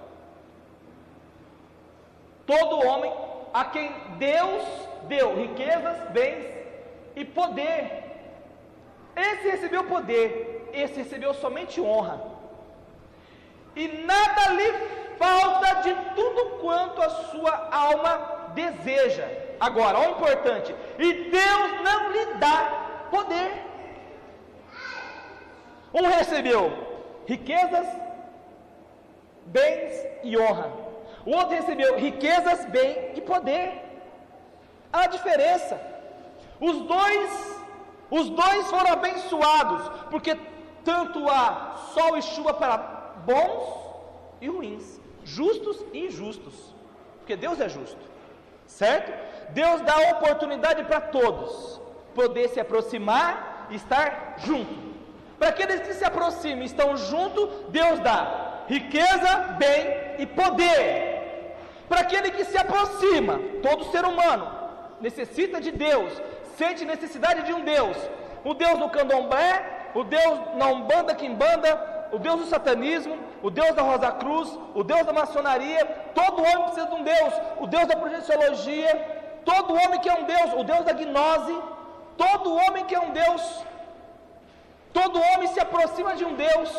Todo homem a quem Deus deu riquezas, bens e poder. Esse recebeu poder, esse recebeu somente honra. E nada lhe falta de tudo quanto a sua alma deseja. Agora, olha o importante: e Deus não lhe dá poder. Um recebeu riquezas, bens e honra. O outro recebeu riquezas, bem e poder. Há diferença. Os dois foram abençoados, porque tanto há sol e chuva para bons e ruins, justos e injustos, porque Deus é justo, certo? Deus dá oportunidade para todos poder se aproximar e estar junto. Para aqueles que se aproximam e estão juntos, Deus dá riqueza, bem e poder. Para aquele que se aproxima, todo ser humano necessita de Deus, sente necessidade de um Deus, o Deus do candomblé, o Deus na umbanda, quimbanda, o Deus do satanismo, o Deus da Rosa Cruz, o Deus da maçonaria. Todo homem precisa de um Deus, o Deus da projeciologia, todo homem que é um Deus, o Deus da gnose, todo homem que é um Deus, todo homem se aproxima de um Deus,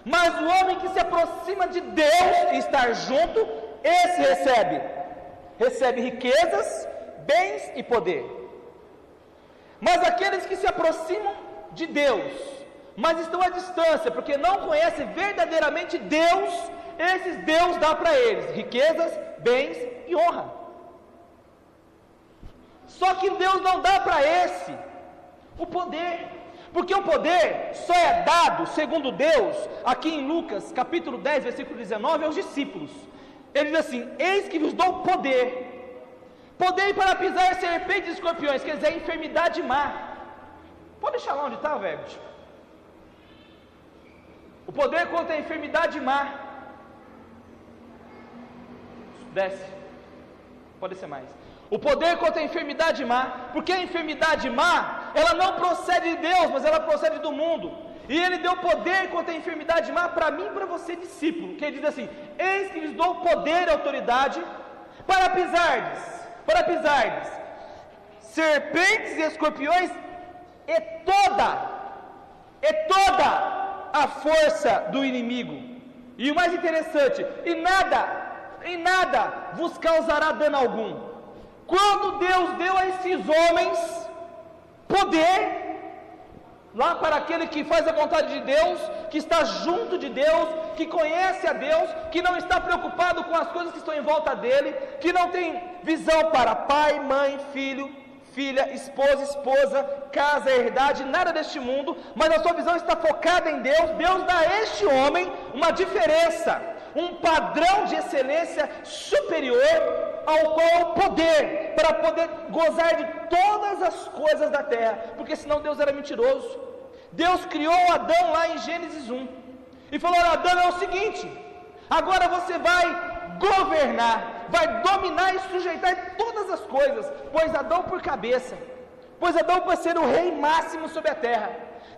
mas o homem que se aproxima de Deus e estar junto, esse recebe riquezas, bens e poder. Mas aqueles que se aproximam de Deus, mas estão à distância, porque não conhecem verdadeiramente Deus, esses Deus dá para eles riquezas, bens e honra. Só que Deus não dá para esse o poder, porque o poder só é dado, segundo Deus, aqui em Lucas capítulo 10, versículo 19, aos discípulos. Ele diz assim: eis que vos dou poder para pisar serpentes e escorpiões, quer dizer, enfermidade má. Pode deixar lá onde está, velho. O poder contra a enfermidade má. Desce. Pode ser mais. O poder contra a enfermidade má, porque a enfermidade má, ela não procede de Deus, mas ela procede do mundo. E ele deu poder contra a enfermidade má para mim e para você, discípulo. Que ele diz assim: eis que lhes dou poder e autoridade para pisardes serpentes e escorpiões e toda a força do inimigo. E o mais interessante: em nada vos causará dano algum. Quando Deus deu a esses homens poder, lá para aquele que faz a vontade de Deus, que está junto de Deus, que conhece a Deus, que não está preocupado com as coisas que estão em volta dele, que não tem visão para pai, mãe, filho, filha, esposa, casa, herdade, nada deste mundo, mas a sua visão está focada em Deus. Deus dá a este homem uma diferença, um padrão de excelência superior, ao qual o poder, para poder gozar de todas as coisas da terra, porque senão Deus era mentiroso. Deus criou Adão lá em Gênesis 1, e falou: Adão, é o seguinte, agora você vai governar, vai dominar e sujeitar todas as coisas, pois Adão por cabeça, pois Adão vai ser o rei máximo sobre a terra,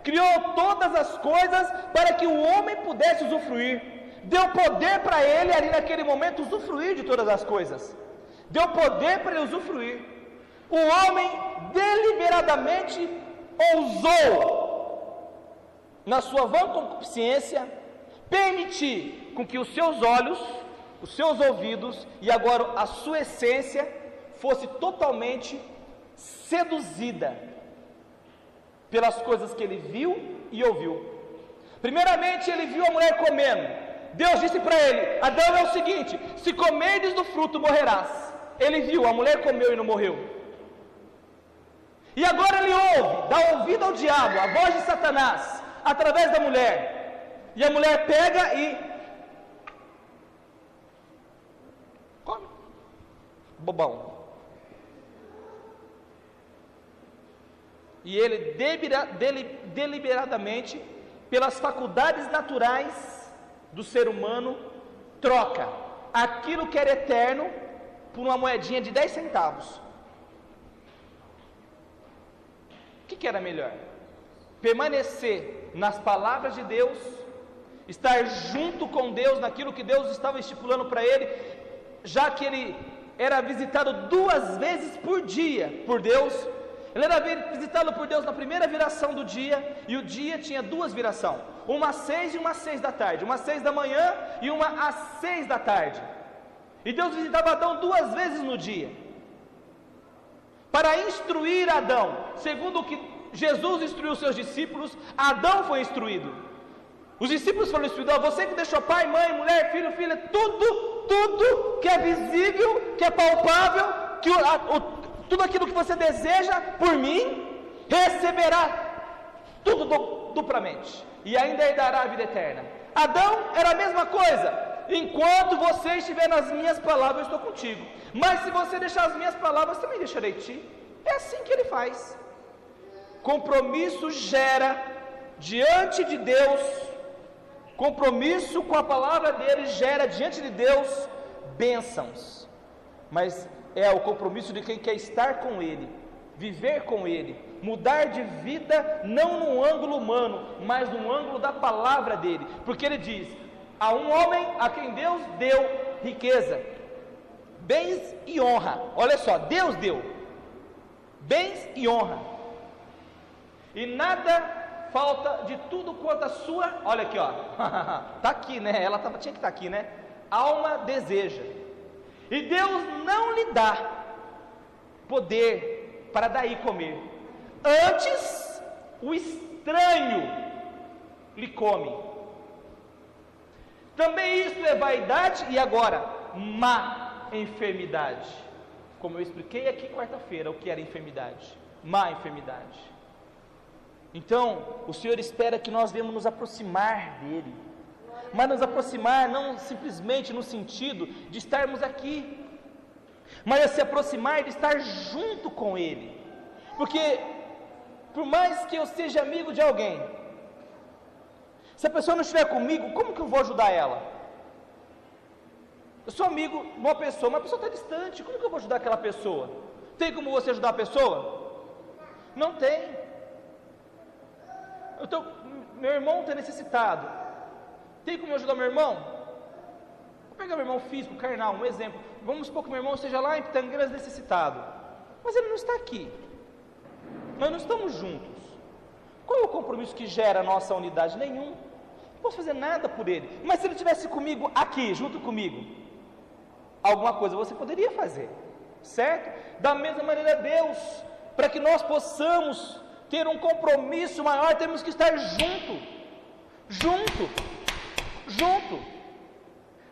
criou todas as coisas para que o homem pudesse usufruir, deu poder para ele ali naquele momento usufruir de todas as coisas, deu poder para ele usufruir. O homem deliberadamente ousou, na sua vã concupiscência, permitir com que os seus olhos, os seus ouvidos e agora a sua essência fosse totalmente seduzida pelas coisas que ele viu e ouviu. Primeiramente ele viu a mulher comendo. Deus disse para ele: Adão, é o seguinte, se comerdes do fruto morrerás. Ele viu, a mulher comeu e não morreu. E agora ele ouve, dá ouvido ao diabo, a voz de Satanás, através da mulher. E a mulher pega e come. Bobão. E ele deliberadamente, pelas faculdades naturais do ser humano, troca aquilo que era eterno por uma moedinha de 10 centavos. O que era melhor? Permanecer nas palavras de Deus, estar junto com Deus naquilo que Deus estava estipulando para ele, já que ele era visitado 2 vezes por dia por Deus. Ele era visitado por Deus na primeira viração do dia, e o dia tinha 2 virações, uma às 6 e uma às 6 da tarde, uma às 6 da manhã e uma às 6 da tarde. E Deus visitava Adão 2 vezes no dia, para instruir Adão, segundo o que Jesus instruiu seus discípulos. Adão foi instruído, os discípulos foram instruídos: você que deixou pai, mãe, mulher, filho, filha, tudo que é visível, que é palpável, que tudo aquilo que você deseja por mim, receberá tudo duplamente, e ainda herdará a vida eterna. Adão era a mesma coisa: enquanto você estiver nas minhas palavras, eu estou contigo, mas se você deixar as minhas palavras, também deixarei de ti. É assim que ele faz. Compromisso gera diante de Deus, compromisso com a palavra dele gera diante de Deus bênçãos, mas é o compromisso de quem quer estar com ele, viver com ele, mudar de vida, não no ângulo humano, mas no ângulo da palavra dele, porque ele diz: a um homem a quem Deus deu riqueza, bens e honra. Olha só, Deus deu bens e honra, e nada falta de tudo quanto a sua, olha aqui, ó, tá aqui, né? Ela tinha que estar aqui, né? Alma deseja. E Deus não lhe dá poder para daí comer, antes o estranho lhe come. Também isso é vaidade. E agora, má enfermidade, como eu expliquei aqui quarta-feira o que era enfermidade, má enfermidade. Então, o Senhor espera que nós venhamos nos aproximar dEle, mas nos aproximar não simplesmente no sentido de estarmos aqui, mas se aproximar de estar junto com Ele, porque por mais que eu seja amigo de alguém, se a pessoa não estiver comigo, como que eu vou ajudar ela? Eu sou amigo de uma pessoa, mas a pessoa está distante, como que eu vou ajudar aquela pessoa? Tem como você ajudar a pessoa? Não tem. Meu irmão está necessitado, tem como eu ajudar meu irmão? Vou pegar meu irmão físico, carnal, um exemplo. Vamos supor que meu irmão esteja lá em Pitangueiras necessitado, mas ele não está aqui, nós não estamos juntos. Qual é o compromisso que gera a nossa unidade? Nenhum. Não posso fazer nada por ele, mas se ele estivesse comigo aqui, junto comigo, alguma coisa você poderia fazer, certo? Da mesma maneira, Deus, para que nós possamos ter um compromisso maior, temos que estar junto.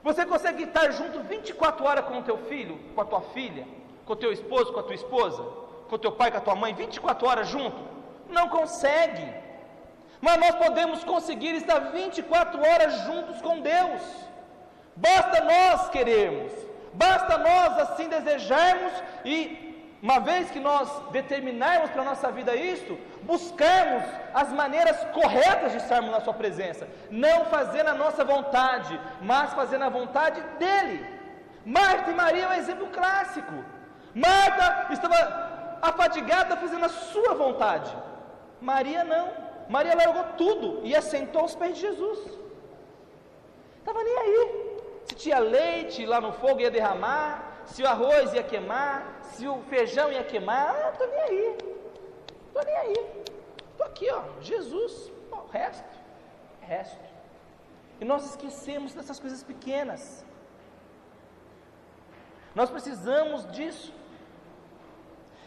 Você consegue estar junto 24 horas com o teu filho, com a tua filha, com o teu esposo, com a tua esposa, com o teu pai, com a tua mãe, 24 horas junto? Não consegue, mas nós podemos conseguir estar 24 horas juntos com Deus. Basta nós querermos, basta nós assim desejarmos, e uma vez que nós determinarmos para a nossa vida isto, buscarmos as maneiras corretas de estarmos na sua presença, não fazendo a nossa vontade, mas fazendo a vontade dele. Marta e Maria é um exemplo clássico. Marta estava afadigada fazendo a sua vontade, Maria não. Maria largou tudo e assentou aos pés de Jesus, estava nem aí se tinha leite lá no fogo ia derramar, se o arroz ia queimar, se o feijão ia queimar, estou nem aí, estou aqui, ó, Jesus, o resto, e nós esquecemos dessas coisas pequenas, nós precisamos disso.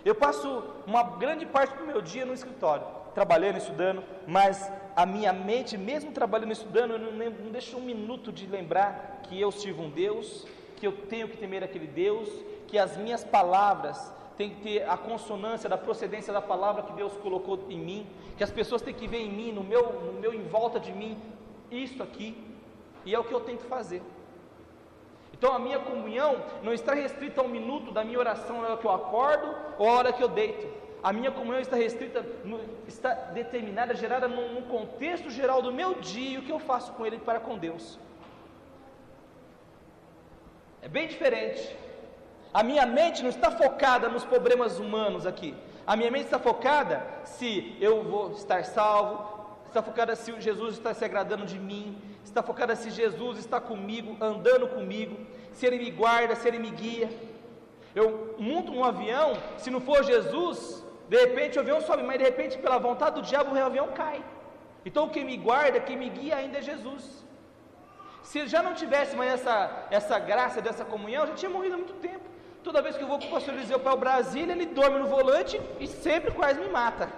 Eu passo uma grande parte do meu dia no escritório, trabalhando, estudando, mas a minha mente, mesmo trabalhando e estudando, não deixa um minuto de lembrar que eu sirvo um Deus, que eu tenho que temer aquele Deus, que as minhas palavras têm que ter a consonância da procedência da palavra que Deus colocou em mim, que as pessoas têm que ver em mim, no meu em volta de mim, isto aqui, e é o que eu tento fazer. Então a minha comunhão não está restrita a um minuto da minha oração na hora que eu acordo ou a hora que eu deito. a minha comunhão está restrita, está determinada, gerada num contexto geral do meu dia, e o que eu faço com ele para com Deus. É bem diferente. A minha mente não está focada nos problemas humanos aqui. A minha mente está focada se eu vou estar salvo, está focada se Jesus está se agradando de mim, está focada se Jesus está comigo, andando comigo, se Ele me guarda, se Ele me guia. Eu monto um avião, se não for Jesus, de repente o avião sobe, mas de repente pela vontade do diabo o avião cai. Então quem me guarda, quem me guia ainda é Jesus. Se já não tivesse mais essa graça dessa comunhão, eu já tinha morrido há muito tempo. Toda vez que eu vou com o pastor Eliseu para o Brasília, ele dorme no volante e sempre quase me mata.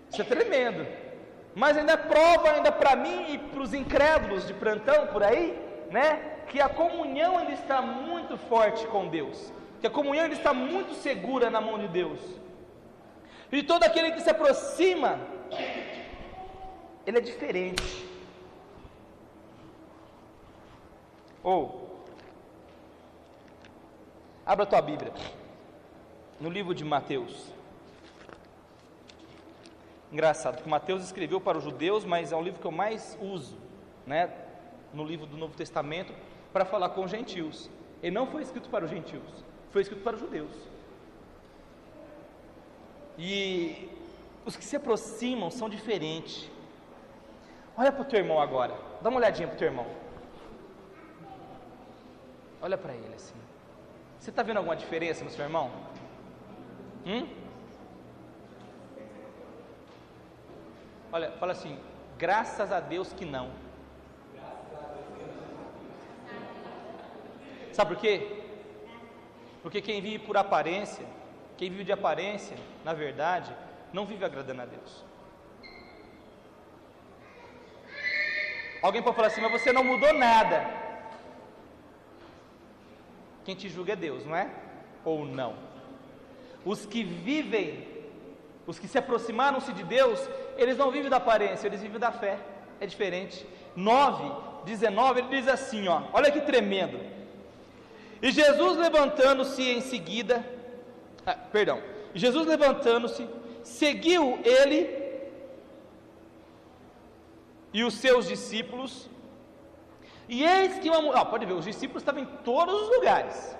Isso é tremendo. Mas ainda é prova ainda para mim e para os incrédulos de plantão por aí, né, que a comunhão ainda está muito forte com Deus, que a comunhão ainda está muito segura na mão de Deus. E todo aquele que se aproxima, ele é diferente. Abra a tua Bíblia no livro de Mateus. Engraçado que Mateus escreveu para os judeus, mas é o livro que eu mais uso, né, no livro do Novo Testamento, para falar com os gentios. Ele não foi escrito para os gentios, foi escrito para os judeus. E os que se aproximam são diferentes. Olha para o teu irmão agora, dá uma olhadinha para o teu irmão. Olha para ele assim. Você está vendo alguma diferença no seu irmão? Olha, fala assim, graças a Deus que não. Sabe por quê? Porque quem vive por aparência, quem vive de aparência, na verdade, não vive agradando a Deus. Alguém pode falar assim, mas você não mudou nada. Quem te julga é Deus, não é? Ou não? Os que vivem, os que se aproximaram-se de Deus, eles não vivem da aparência, eles vivem da fé. É diferente. 9:19, ele diz assim, olha que tremendo. E Jesus levantando-se em seguida, Jesus levantando-se, seguiu ele e os seus discípulos. E eis que pode ver, os discípulos estavam em todos os lugares,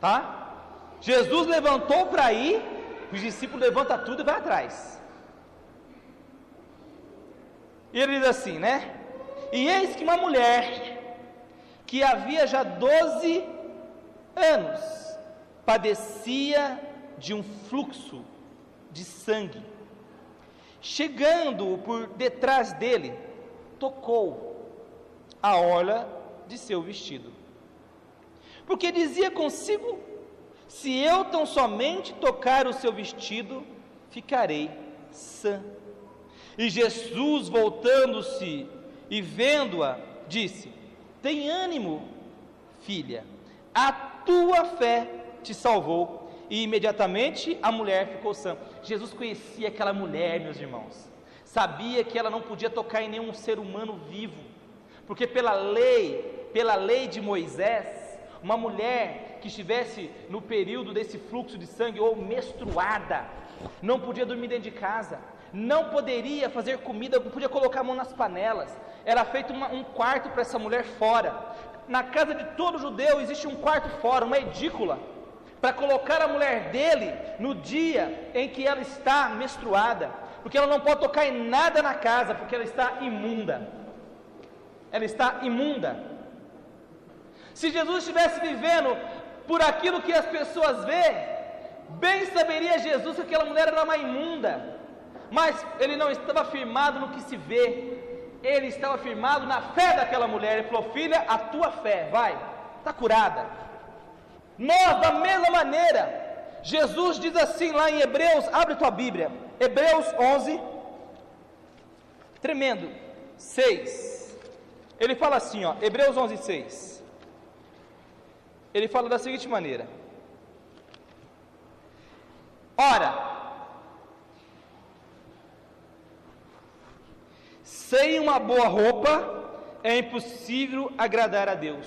tá? Jesus levantou para ir, os discípulos levantam tudo e vai atrás. E ele diz assim, né? E eis que uma mulher, que havia já 12 anos, padecia de um fluxo de sangue, chegando por detrás dele, tocou a orla de seu vestido, porque dizia consigo, se eu tão somente tocar o seu vestido, ficarei sã. E Jesus, voltando-se e vendo-a, disse, tem ânimo, filha, a tua fé te salvou. E imediatamente a mulher ficou sã. Jesus conhecia aquela mulher, meus irmãos, sabia que ela não podia tocar em nenhum ser humano vivo, porque pela lei de Moisés, uma mulher que estivesse no período desse fluxo de sangue ou menstruada, não podia dormir dentro de casa, não poderia fazer comida, não podia colocar a mão nas panelas, era feito um quarto para essa mulher fora. Na casa de todo judeu existe um quarto fora, uma edícula, para colocar a mulher dele no dia em que ela está menstruada, porque ela não pode tocar em nada na casa, porque ela está imunda. Ela está imunda. Se Jesus estivesse vivendo por aquilo que as pessoas veem, bem saberia Jesus que aquela mulher era uma imunda, mas ele não estava firmado no que se vê, ele estava firmado na fé daquela mulher. Ele falou, filha, a tua fé, vai, está curada. Nós, da mesma maneira, Jesus diz assim lá em Hebreus, abre tua Bíblia, Hebreus 11, tremendo, 6, ele fala assim, Hebreus 11, 6, ele fala da seguinte maneira, ora, sem uma boa roupa, é impossível agradar a Deus.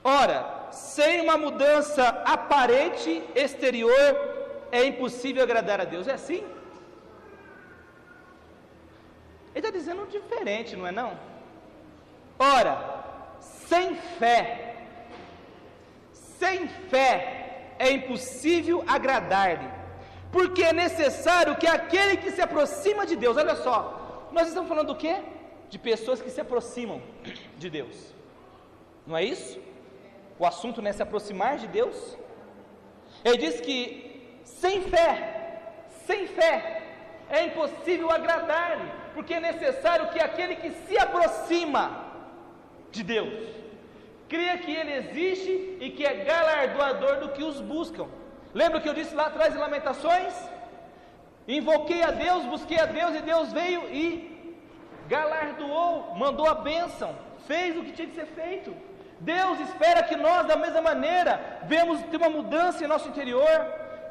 Ora, sem uma mudança aparente exterior, é impossível agradar a Deus. É assim? Ele está dizendo diferente, não é não? Ora, sem fé é impossível agradar-lhe, porque é necessário que aquele que se aproxima de Deus, olha só, nós estamos falando do quê? De pessoas que se aproximam de Deus, não é isso? O assunto não é se aproximar de Deus? Ele diz que sem fé é impossível agradar-lhe, porque é necessário que aquele que se aproxima de Deus creia que Ele existe e que é galardoador do que os buscam. Lembra o que eu disse lá atrás em Lamentações? Invoquei a Deus, busquei a Deus, e Deus veio e galardoou, mandou a bênção, fez o que tinha que ser feito. Deus espera que nós, da mesma maneira, venhamos ter uma mudança em nosso interior,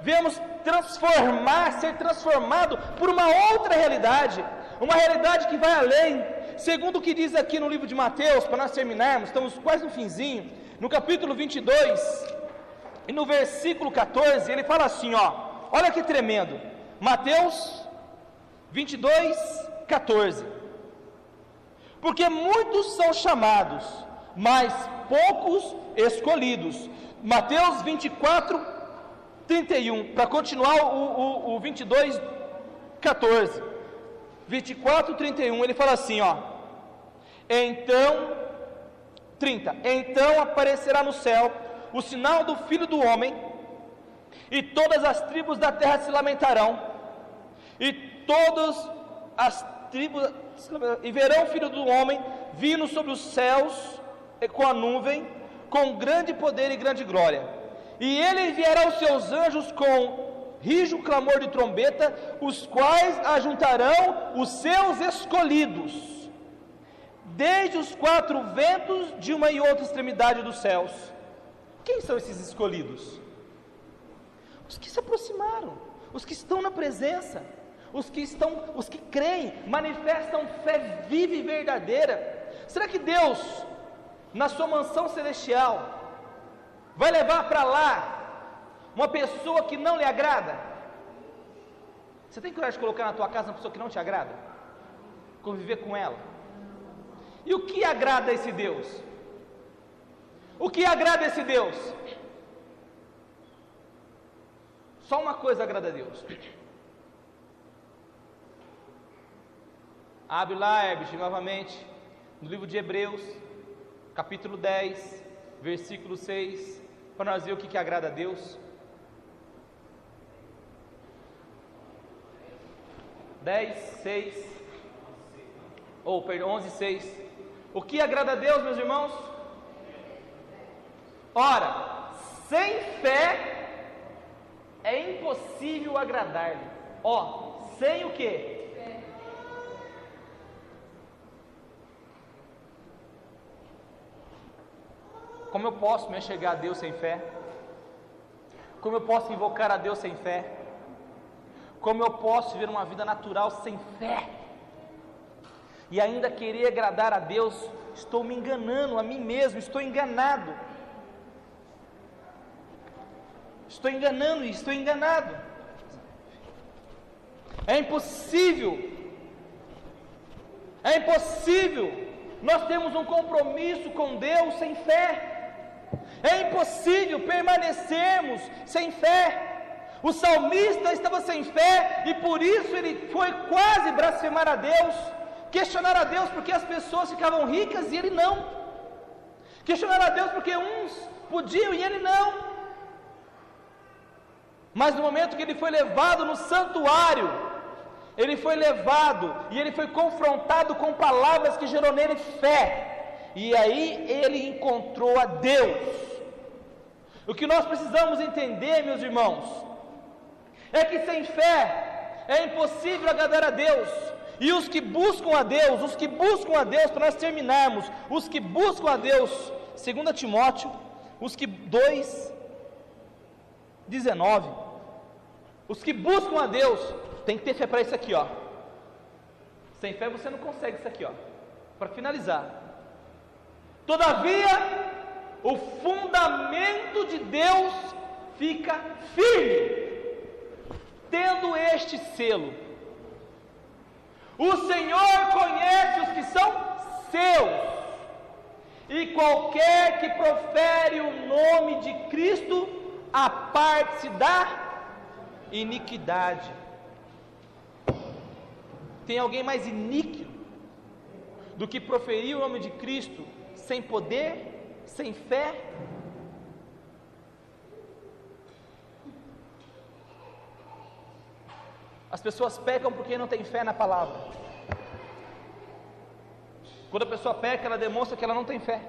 venhamos ser transformado por uma outra realidade, uma realidade que vai além. Segundo o que diz aqui no livro de Mateus, para nós terminarmos, estamos quase no finzinho, no capítulo 22, e no versículo 14, ele fala assim, olha que tremendo, Mateus 22, 14, porque muitos são chamados, mas poucos escolhidos. Mateus 24, 31, para continuar o 22, 14, 24, 31, ele fala assim, então, 30, então aparecerá no céu o sinal do Filho do Homem, e todas as tribos da terra se lamentarão, e todas as tribos, e verão o Filho do Homem vindo sobre os céus, com a nuvem, com grande poder e grande glória, e ele enviará os seus anjos com rijo clamor de trombeta, os quais ajuntarão os seus escolhidos, desde os quatro ventos de uma e outra extremidade dos céus. Quem são esses escolhidos? Os que se aproximaram, os que estão na presença, os que creem, manifestam fé viva e verdadeira. Será que Deus, na sua mansão celestial, vai levar para lá uma pessoa que não lhe agrada? Você tem coragem de colocar na tua casa uma pessoa que não te agrada? Conviver com ela? E o que agrada a esse Deus? O que agrada a esse Deus? Só uma coisa agrada a Deus. Abre lá, Herbert, novamente, no livro de Hebreus, capítulo 10, versículo 6, para nós ver o que agrada a Deus. 11, 6. O que agrada a Deus, meus irmãos? Ora, sem fé é impossível agradar-lhe. Sem o quê? Fé. Como eu posso me chegar a Deus sem fé? Como eu posso invocar a Deus sem fé? Como eu posso viver uma vida natural sem fé? E ainda querer agradar a Deus? Estou me enganando a mim mesmo, estou enganado. Estou enganando e estou enganado. É impossível. É impossível. Nós temos um compromisso com Deus sem fé. É impossível permanecermos sem fé. O salmista estava sem fé e por isso ele foi quase blasfemar a Deus, questionar a Deus porque as pessoas ficavam ricas e ele não, questionar a Deus porque uns podiam e ele não. Mas no momento que ele foi levado no santuário, ele foi levado e ele foi confrontado com palavras que gerou nele fé, e aí ele encontrou a Deus. O que nós precisamos entender, meus irmãos, é que sem fé é impossível agradar a Deus. E os que buscam a Deus, para nós terminarmos, os que buscam a Deus, 2 Timóteo, 2:19, os que buscam a Deus, tem que ter fé para isso aqui, sem fé você não consegue isso aqui, para finalizar. Todavia, o fundamento de Deus fica firme, tendo este selo: o Senhor conhece os que são seus, e qualquer que profere o nome de Cristo, aparte-se da iniquidade. Tem alguém mais iníquo do que proferir o nome de Cristo sem poder, sem fé? As pessoas pecam porque não têm fé na palavra. Quando a pessoa peca, ela demonstra que ela não tem fé.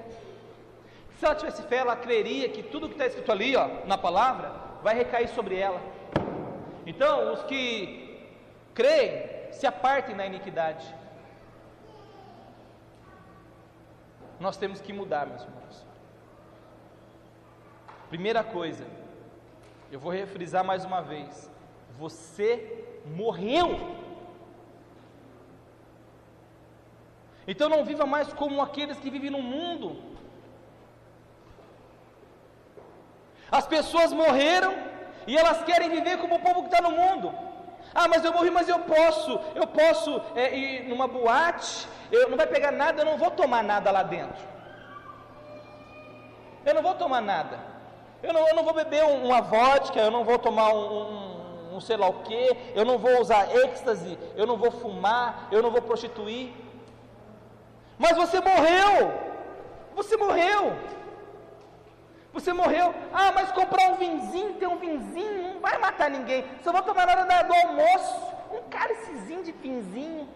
Se ela tivesse fé, ela creria que tudo que está escrito ali, na palavra, vai recair sobre ela. Então, os que creem, se apartem da iniquidade. Nós temos que mudar, meus irmãos. Primeira coisa, eu vou refrisar mais uma vez: você morreu. Então não viva mais como aqueles que vivem no mundo. As pessoas morreram e elas querem viver como o povo que está no mundo. Ah, mas eu morri, mas eu posso ir numa boate, não vai pegar nada, eu não vou tomar nada lá dentro. Eu não vou tomar nada. Eu não vou beber uma vodka, eu não vou tomar um sei lá o que, eu não vou usar êxtase, eu não vou fumar, eu não vou prostituir. Mas você morreu. Você morreu. Você morreu. Ah, mas comprar um vinzinho, ter um vinzinho, não vai matar ninguém. Só vou tomar na hora do almoço. Um cálicezinho de vinzinho.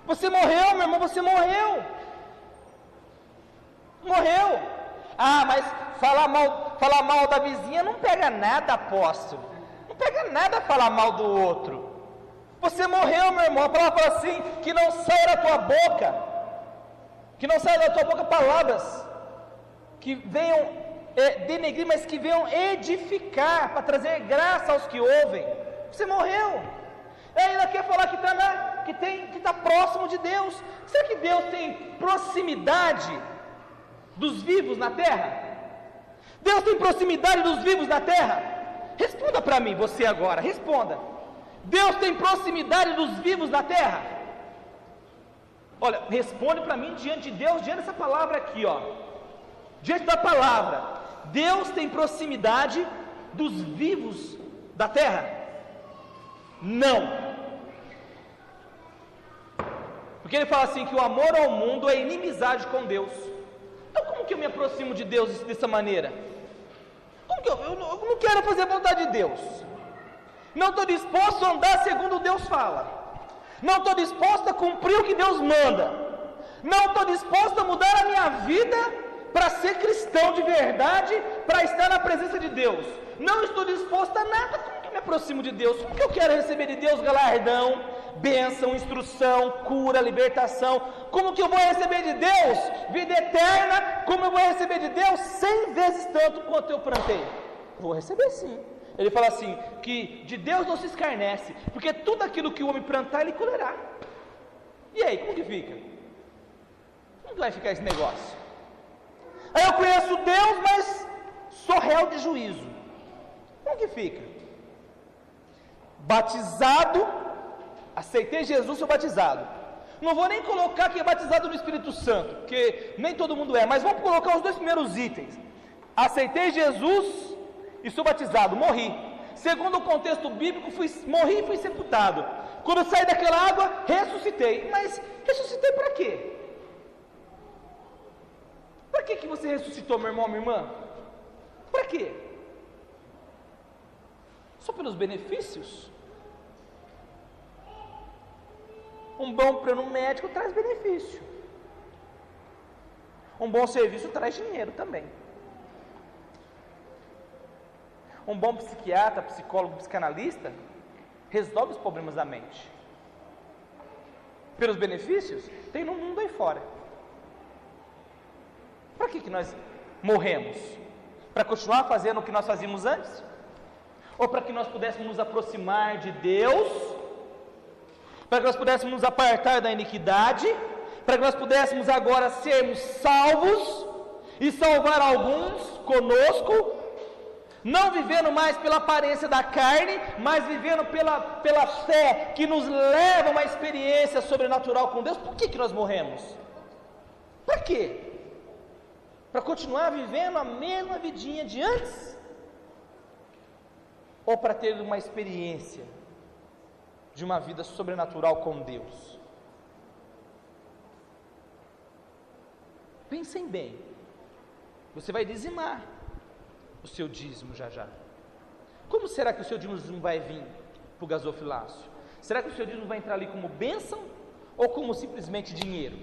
Você morreu, meu irmão, você morreu. Morreu. Ah, mas falar mal da vizinha não pega nada, apóstolo. Não pega nada falar mal do outro. Você morreu, meu irmão. A palavra fala assim: que não saia da tua boca, palavras que venham denegrir, mas que venham edificar, para trazer graça aos que ouvem. Você morreu. Ainda quer falar que está próximo de Deus. Será que Deus tem proximidade dos vivos na terra? Deus tem proximidade dos vivos na terra? Responda para mim, você agora, responda. Deus tem proximidade dos vivos na terra? Olha, responde para mim diante de Deus, diante dessa palavra aqui, diante da palavra. Deus tem proximidade dos vivos da terra? Não. Porque ele fala assim, que o amor ao mundo é inimizade com Deus. Então como que eu me aproximo de Deus dessa maneira? Como que eu não quero fazer a vontade de Deus? Não estou disposto a andar segundo Deus fala. Não estou disposto a cumprir o que Deus manda. Não estou disposto a mudar a minha vida para ser cristão de verdade, para estar na presença de Deus. Não estou disposto a nada. Como que eu me aproximo de Deus? Como que eu quero receber de Deus galardão, bênção, instrução, cura, libertação? Como que eu vou receber de Deus vida eterna? Como eu vou receber de Deus 100 vezes tanto quanto eu plantei? Vou receber sim. Ele fala assim, que de Deus não se escarnece, porque tudo aquilo que o homem plantar, ele colherá. E aí, como que fica? Como que vai ficar esse negócio? Aí eu conheço Deus, mas sou réu de juízo. Como que fica? Batizado, aceitei Jesus, sou batizado. Não vou nem colocar que é batizado no Espírito Santo, porque nem todo mundo é, mas vamos colocar os dois primeiros itens. Aceitei Jesus e sou batizado, morri. Segundo o contexto bíblico, morri e fui sepultado. Quando eu saí daquela água, ressuscitei. Mas ressuscitei para quê? Para que você ressuscitou, meu irmão, minha irmã? Para quê? Só pelos benefícios? Um bom plano médico traz benefício. Um bom serviço traz dinheiro também. Um bom psiquiatra, psicólogo, psicanalista resolve os problemas da mente. Pelos benefícios, tem no mundo aí fora. Para que nós morremos? Para continuar fazendo o que nós fazíamos antes? Ou para que nós pudéssemos nos aproximar de Deus? Para que nós pudéssemos nos apartar da iniquidade? Para que nós pudéssemos agora sermos salvos? e salvar alguns conosco, não vivendo mais pela aparência da carne, mas vivendo pela fé, que nos leva a uma experiência sobrenatural com Deus. Por que nós morremos? Para quê? Para continuar vivendo a mesma vidinha de antes? Ou para ter uma experiência de uma vida sobrenatural com Deus? Pensem bem. Você vai dizimar o seu dízimo já. Como será que o seu dízimo vai vir para o gasofilácio? Será que o seu dízimo vai entrar ali como bênção ou como simplesmente dinheiro?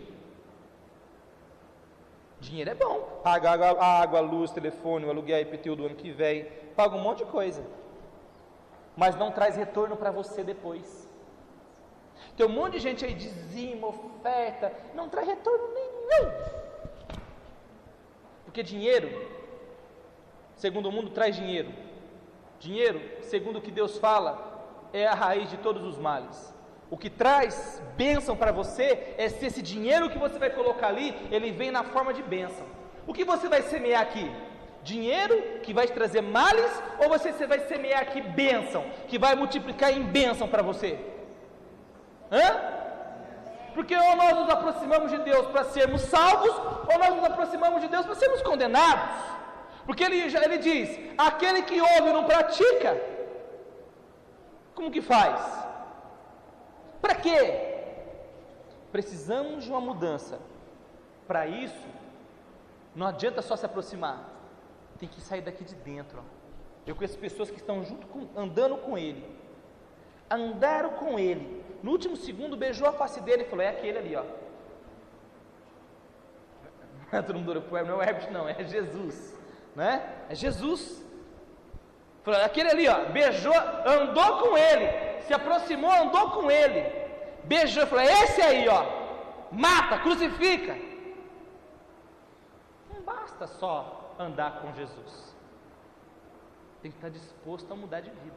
Dinheiro é bom, paga a água, a luz, telefone, o aluguel, IPTU do ano que vem, paga um monte de coisa, mas não traz retorno para você depois. Tem um monte de gente aí, dizima, oferta, não traz retorno nenhum, porque dinheiro, segundo o mundo, traz dinheiro. Dinheiro, segundo o que Deus fala, é a raiz de todos os males. O que traz bênção para você é se esse dinheiro que você vai colocar ali, ele vem na forma de bênção. O que você vai semear aqui? Dinheiro que vai te trazer males, ou você vai semear aqui bênção, que vai multiplicar em bênção para você? Porque ou nós nos aproximamos de Deus para sermos salvos, ou nós nos aproximamos de Deus para sermos condenados. Porque ele diz, aquele que ouve e não pratica, como que faz? Para quê? Precisamos de uma mudança. Para isso, não adianta só se aproximar, tem que sair daqui de dentro. Eu conheço pessoas que estão andando com ele, andaram com ele, no último segundo beijou a face dele e falou, é aquele ali, ó. Todo mundo olhou para o Herbert, não é o Herbert não, é Jesus, né? É Jesus. Falou, aquele ali, ó, beijou, andou com ele, se aproximou, andou com ele, beijou, falou, esse aí, ó, mata, crucifica. Não basta só andar com Jesus, tem que estar disposto a mudar de vida.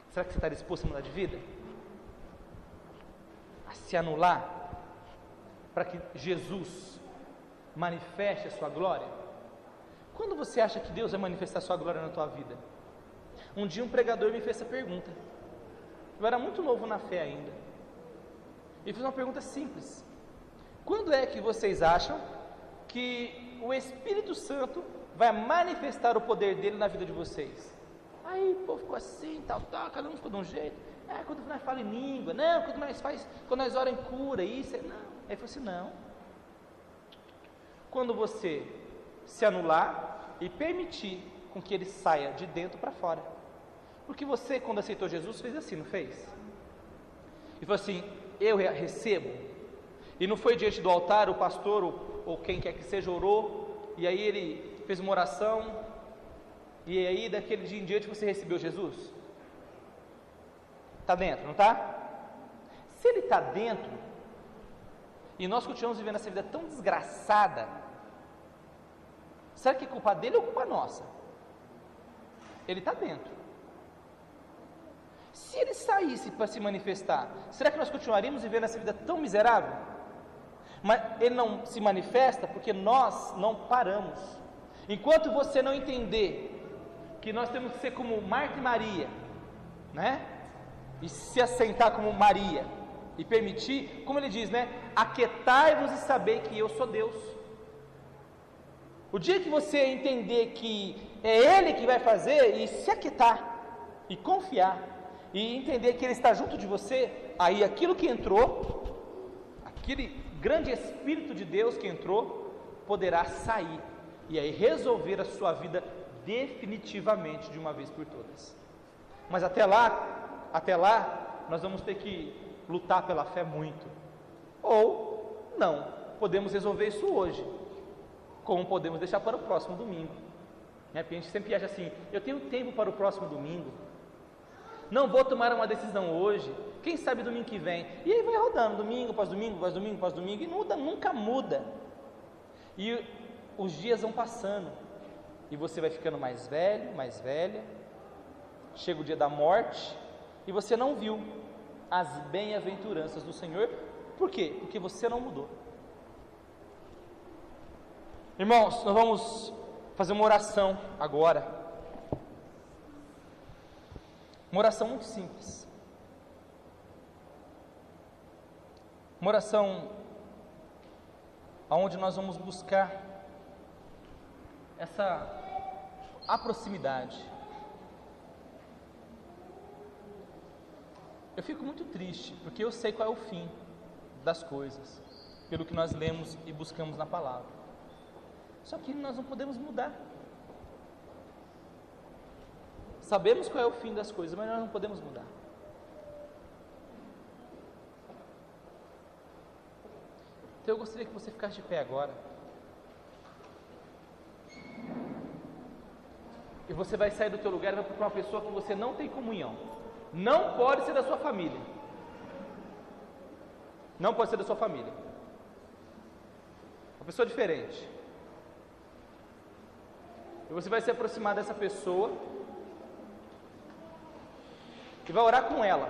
Será que você está disposto a mudar de vida? A se anular, para que Jesus manifeste a sua glória? Quando você acha que Deus vai manifestar a sua glória na tua vida? Um dia um pregador me fez essa pergunta, eu era muito novo na fé ainda, ele fez uma pergunta simples: quando é que vocês acham que o Espírito Santo vai manifestar o poder dele na vida de vocês? Aí o povo ficou assim, tal, cada um ficou de um jeito. Quando nós falamos em língua, não, quando nós oramos em cura, isso, não. Aí ele falou assim, não. Quando você se anular e permitir com que ele saia de dentro para fora. Porque você, quando aceitou Jesus, fez assim, não fez? E falou assim, eu recebo. E não foi diante do altar, o pastor ou quem quer que seja orou, e aí ele fez uma oração, e aí daquele dia em diante você recebeu Jesus? Está dentro, não está? Se ele está dentro, e nós continuamos vivendo essa vida tão desgraçada, será que é culpa dele ou culpa nossa? Ele está dentro. Se ele saísse para se manifestar, será que nós continuaríamos vivendo essa vida tão miserável? Mas ele não se manifesta porque nós não paramos. Enquanto você não entender que nós temos que ser como Marta e Maria, né? E se assentar como Maria e permitir, como ele diz, né? Aquietai-vos e saber que eu sou Deus. O dia que você entender que é Ele que vai fazer, e se aquietar e confiar e entender que Ele está junto de você, aí aquilo que entrou, aquele grande Espírito de Deus que entrou, poderá sair e aí resolver a sua vida definitivamente de uma vez por todas. Mas até lá, nós vamos ter que lutar pela fé muito. Ou não, podemos resolver isso hoje, como podemos deixar para o próximo domingo. A gente sempre acha assim, eu tenho tempo para o próximo domingo, não vou tomar uma decisão hoje, quem sabe domingo que vem, e aí vai rodando, domingo após domingo, após domingo, após domingo, e nunca muda, e os dias vão passando, e você vai ficando mais velho, mais velha, chega o dia da morte, e você não viu as bem-aventuranças do Senhor. Por quê? Porque você não mudou. Irmãos, nós vamos fazer uma oração agora. Uma oração muito simples. Uma oração onde nós vamos buscar a proximidade. Eu fico muito triste, porque eu sei qual é o fim das coisas, pelo que nós lemos e buscamos na palavra. Só que nós não podemos mudar. Sabemos qual é o fim das coisas, mas nós não podemos mudar. Então eu gostaria que você ficasse de pé agora. E você vai sair do teu lugar e vai procurar uma pessoa que você não tem comunhão. Não pode ser da sua família. Não pode ser da sua família. Uma pessoa diferente. E você vai se aproximar dessa pessoa e vai orar com ela.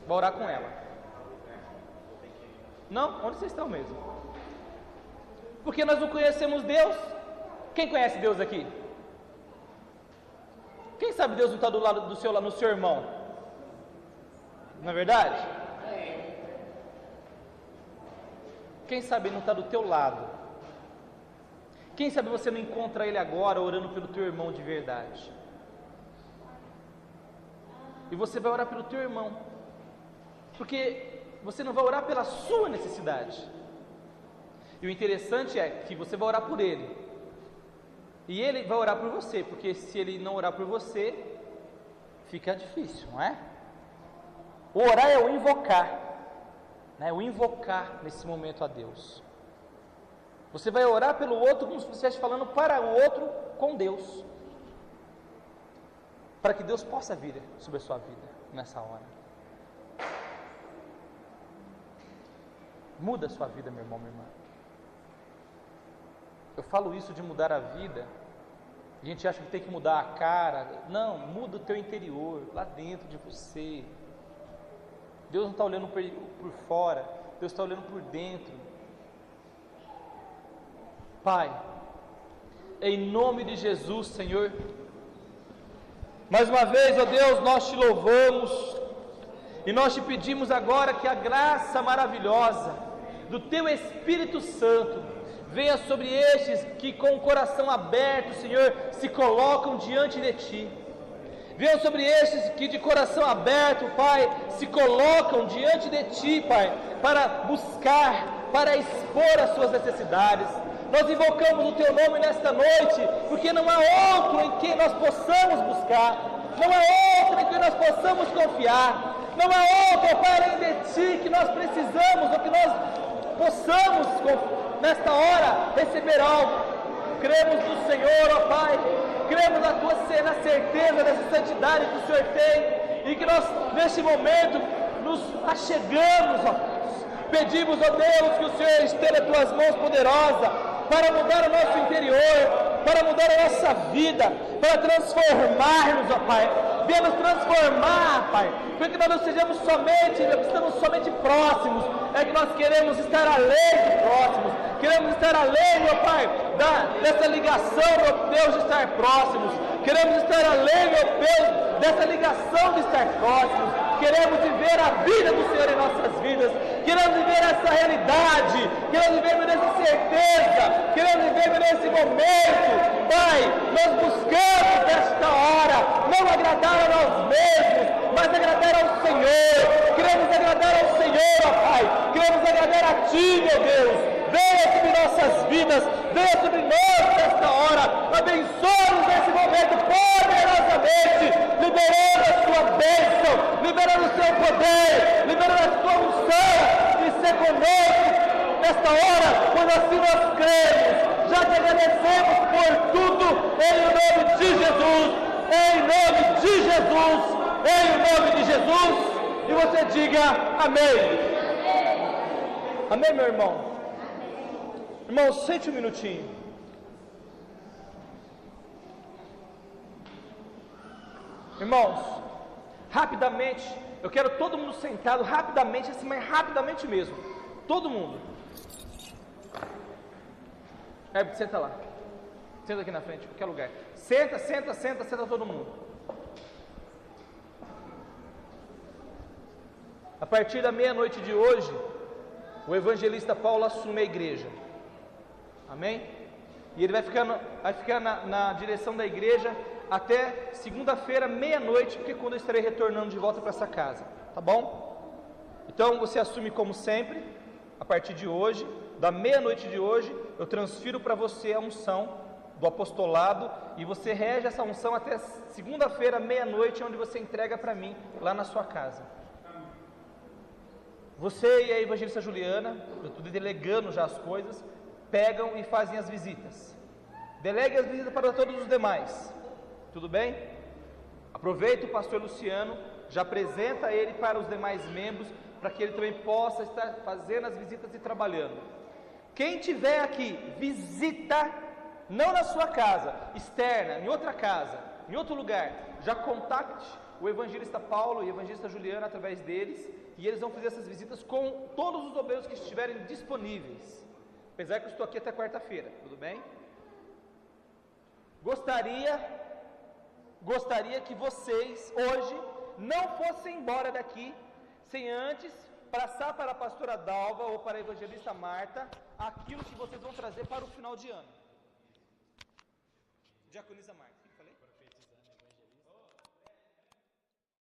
Vai orar com ela. Não? Onde vocês estão mesmo? Porque nós não conhecemos Deus. Quem conhece Deus aqui? Quem sabe Deus não está do lado do seu, no seu irmão? Não é verdade? Quem sabe Ele não está do teu lado? Quem sabe você não encontra Ele agora orando pelo teu irmão de verdade? E você vai orar pelo teu irmão, porque você não vai orar pela sua necessidade. E o interessante é que você vai orar por ele, e ele vai orar por você, porque se ele não orar por você, fica difícil, não é? O orar é o invocar, né? O invocar nesse momento a Deus. Você vai orar pelo outro como se você estivesse falando para o outro com Deus, para que Deus possa vir sobre a sua vida nessa hora. Muda a sua vida, meu irmão, minha irmã. Eu falo isso de mudar a vida. A gente acha que tem que mudar a cara. Não, muda o teu interior, lá dentro de você. Deus não está olhando por fora, Deus está olhando por dentro. Pai, em nome de Jesus, Senhor, mais uma vez, ó Deus, nós te louvamos e nós te pedimos agora que a graça maravilhosa do Teu Espírito Santo venha sobre estes que com o coração aberto, Senhor, se colocam diante de Ti. Venha sobre estes que de coração aberto, Pai, se colocam diante de Ti, Pai, para buscar, para expor as suas necessidades. Nós invocamos o Teu nome nesta noite, porque não há outro em quem nós possamos buscar, não há outro em quem nós possamos confiar, não há outro, Pai, além de Ti, que nós precisamos, ou que nós possamos, nesta hora, receber algo. Cremos no Senhor, ó Pai, cremos na certeza dessa santidade que o Senhor tem, e que nós, neste momento, nos achegamos, ó Deus. Pedimos, ó Deus, que o Senhor estenda as Tuas mãos poderosas, para mudar o nosso interior, para mudar a nossa vida, para transformar-nos, ó Pai. Venha nos transformar, Pai, porque nós não estamos somente próximos, é que nós queremos estar além de próximos, queremos estar além, meu Pai, dessa ligação, meu Deus, de estar próximos, queremos estar além, meu Deus, dessa ligação de estar próximos, queremos viver a vida do Senhor em nossas vidas, queremos viver essa realidade, queremos viver nessa certeza, queremos viver nesse momento. Pai, nós buscamos nesta hora não agradar a nós mesmos, mas agradar ao Senhor. Queremos agradar ao Senhor, ó Pai, queremos agradar a Ti, meu Deus. Venha sobre nossas vidas, venha sobre nós nesta hora, abençoe-nos nesse momento poderosamente, liberando a Sua bênção, liberando o Seu poder, liberando a Sua unção, e ser conosco nesta hora, quando assim nós cremos. Já te agradecemos por tudo, em nome de Jesus, em nome de Jesus, em nome de Jesus, e você diga amém. Amém, meu irmão? Irmão, sente um minutinho. Irmãos, rapidamente, eu quero todo mundo sentado rapidamente, assim, mas rapidamente mesmo. Todo mundo. Herbert, senta lá. Senta aqui na frente, qualquer lugar. Senta todo mundo. A partir da meia-noite de hoje, o evangelista Paulo assume a igreja. Amém? E ele vai ficar na direção da igreja até segunda-feira, meia-noite, porque é quando eu estarei retornando de volta para essa casa. Tá bom? Então você assume como sempre, a partir de hoje, da meia-noite de hoje, eu transfiro para você a unção do apostolado e você rege essa unção até segunda-feira, meia-noite, onde você entrega para mim, lá na sua casa. Você e a evangelista Juliana, eu estou delegando já as coisas, pegam e fazem as visitas. Delegue as visitas para todos os demais. Tudo bem? Aproveita o pastor Luciano, já apresenta ele para os demais membros, para que ele também possa estar fazendo as visitas e trabalhando. Quem tiver aqui, visita, não na sua casa, externa, em outra casa, em outro lugar, já contacte o evangelista Paulo e a evangelista Juliana através deles, e eles vão fazer essas visitas com todos os obreiros que estiverem disponíveis. Apesar que eu estou aqui até quarta-feira, tudo bem? Gostaria que vocês, hoje, não fossem embora daqui, sem antes passar para a pastora Dalva ou para a evangelista Marta, aquilo que vocês vão trazer para o final de ano. Diaconisa Marta.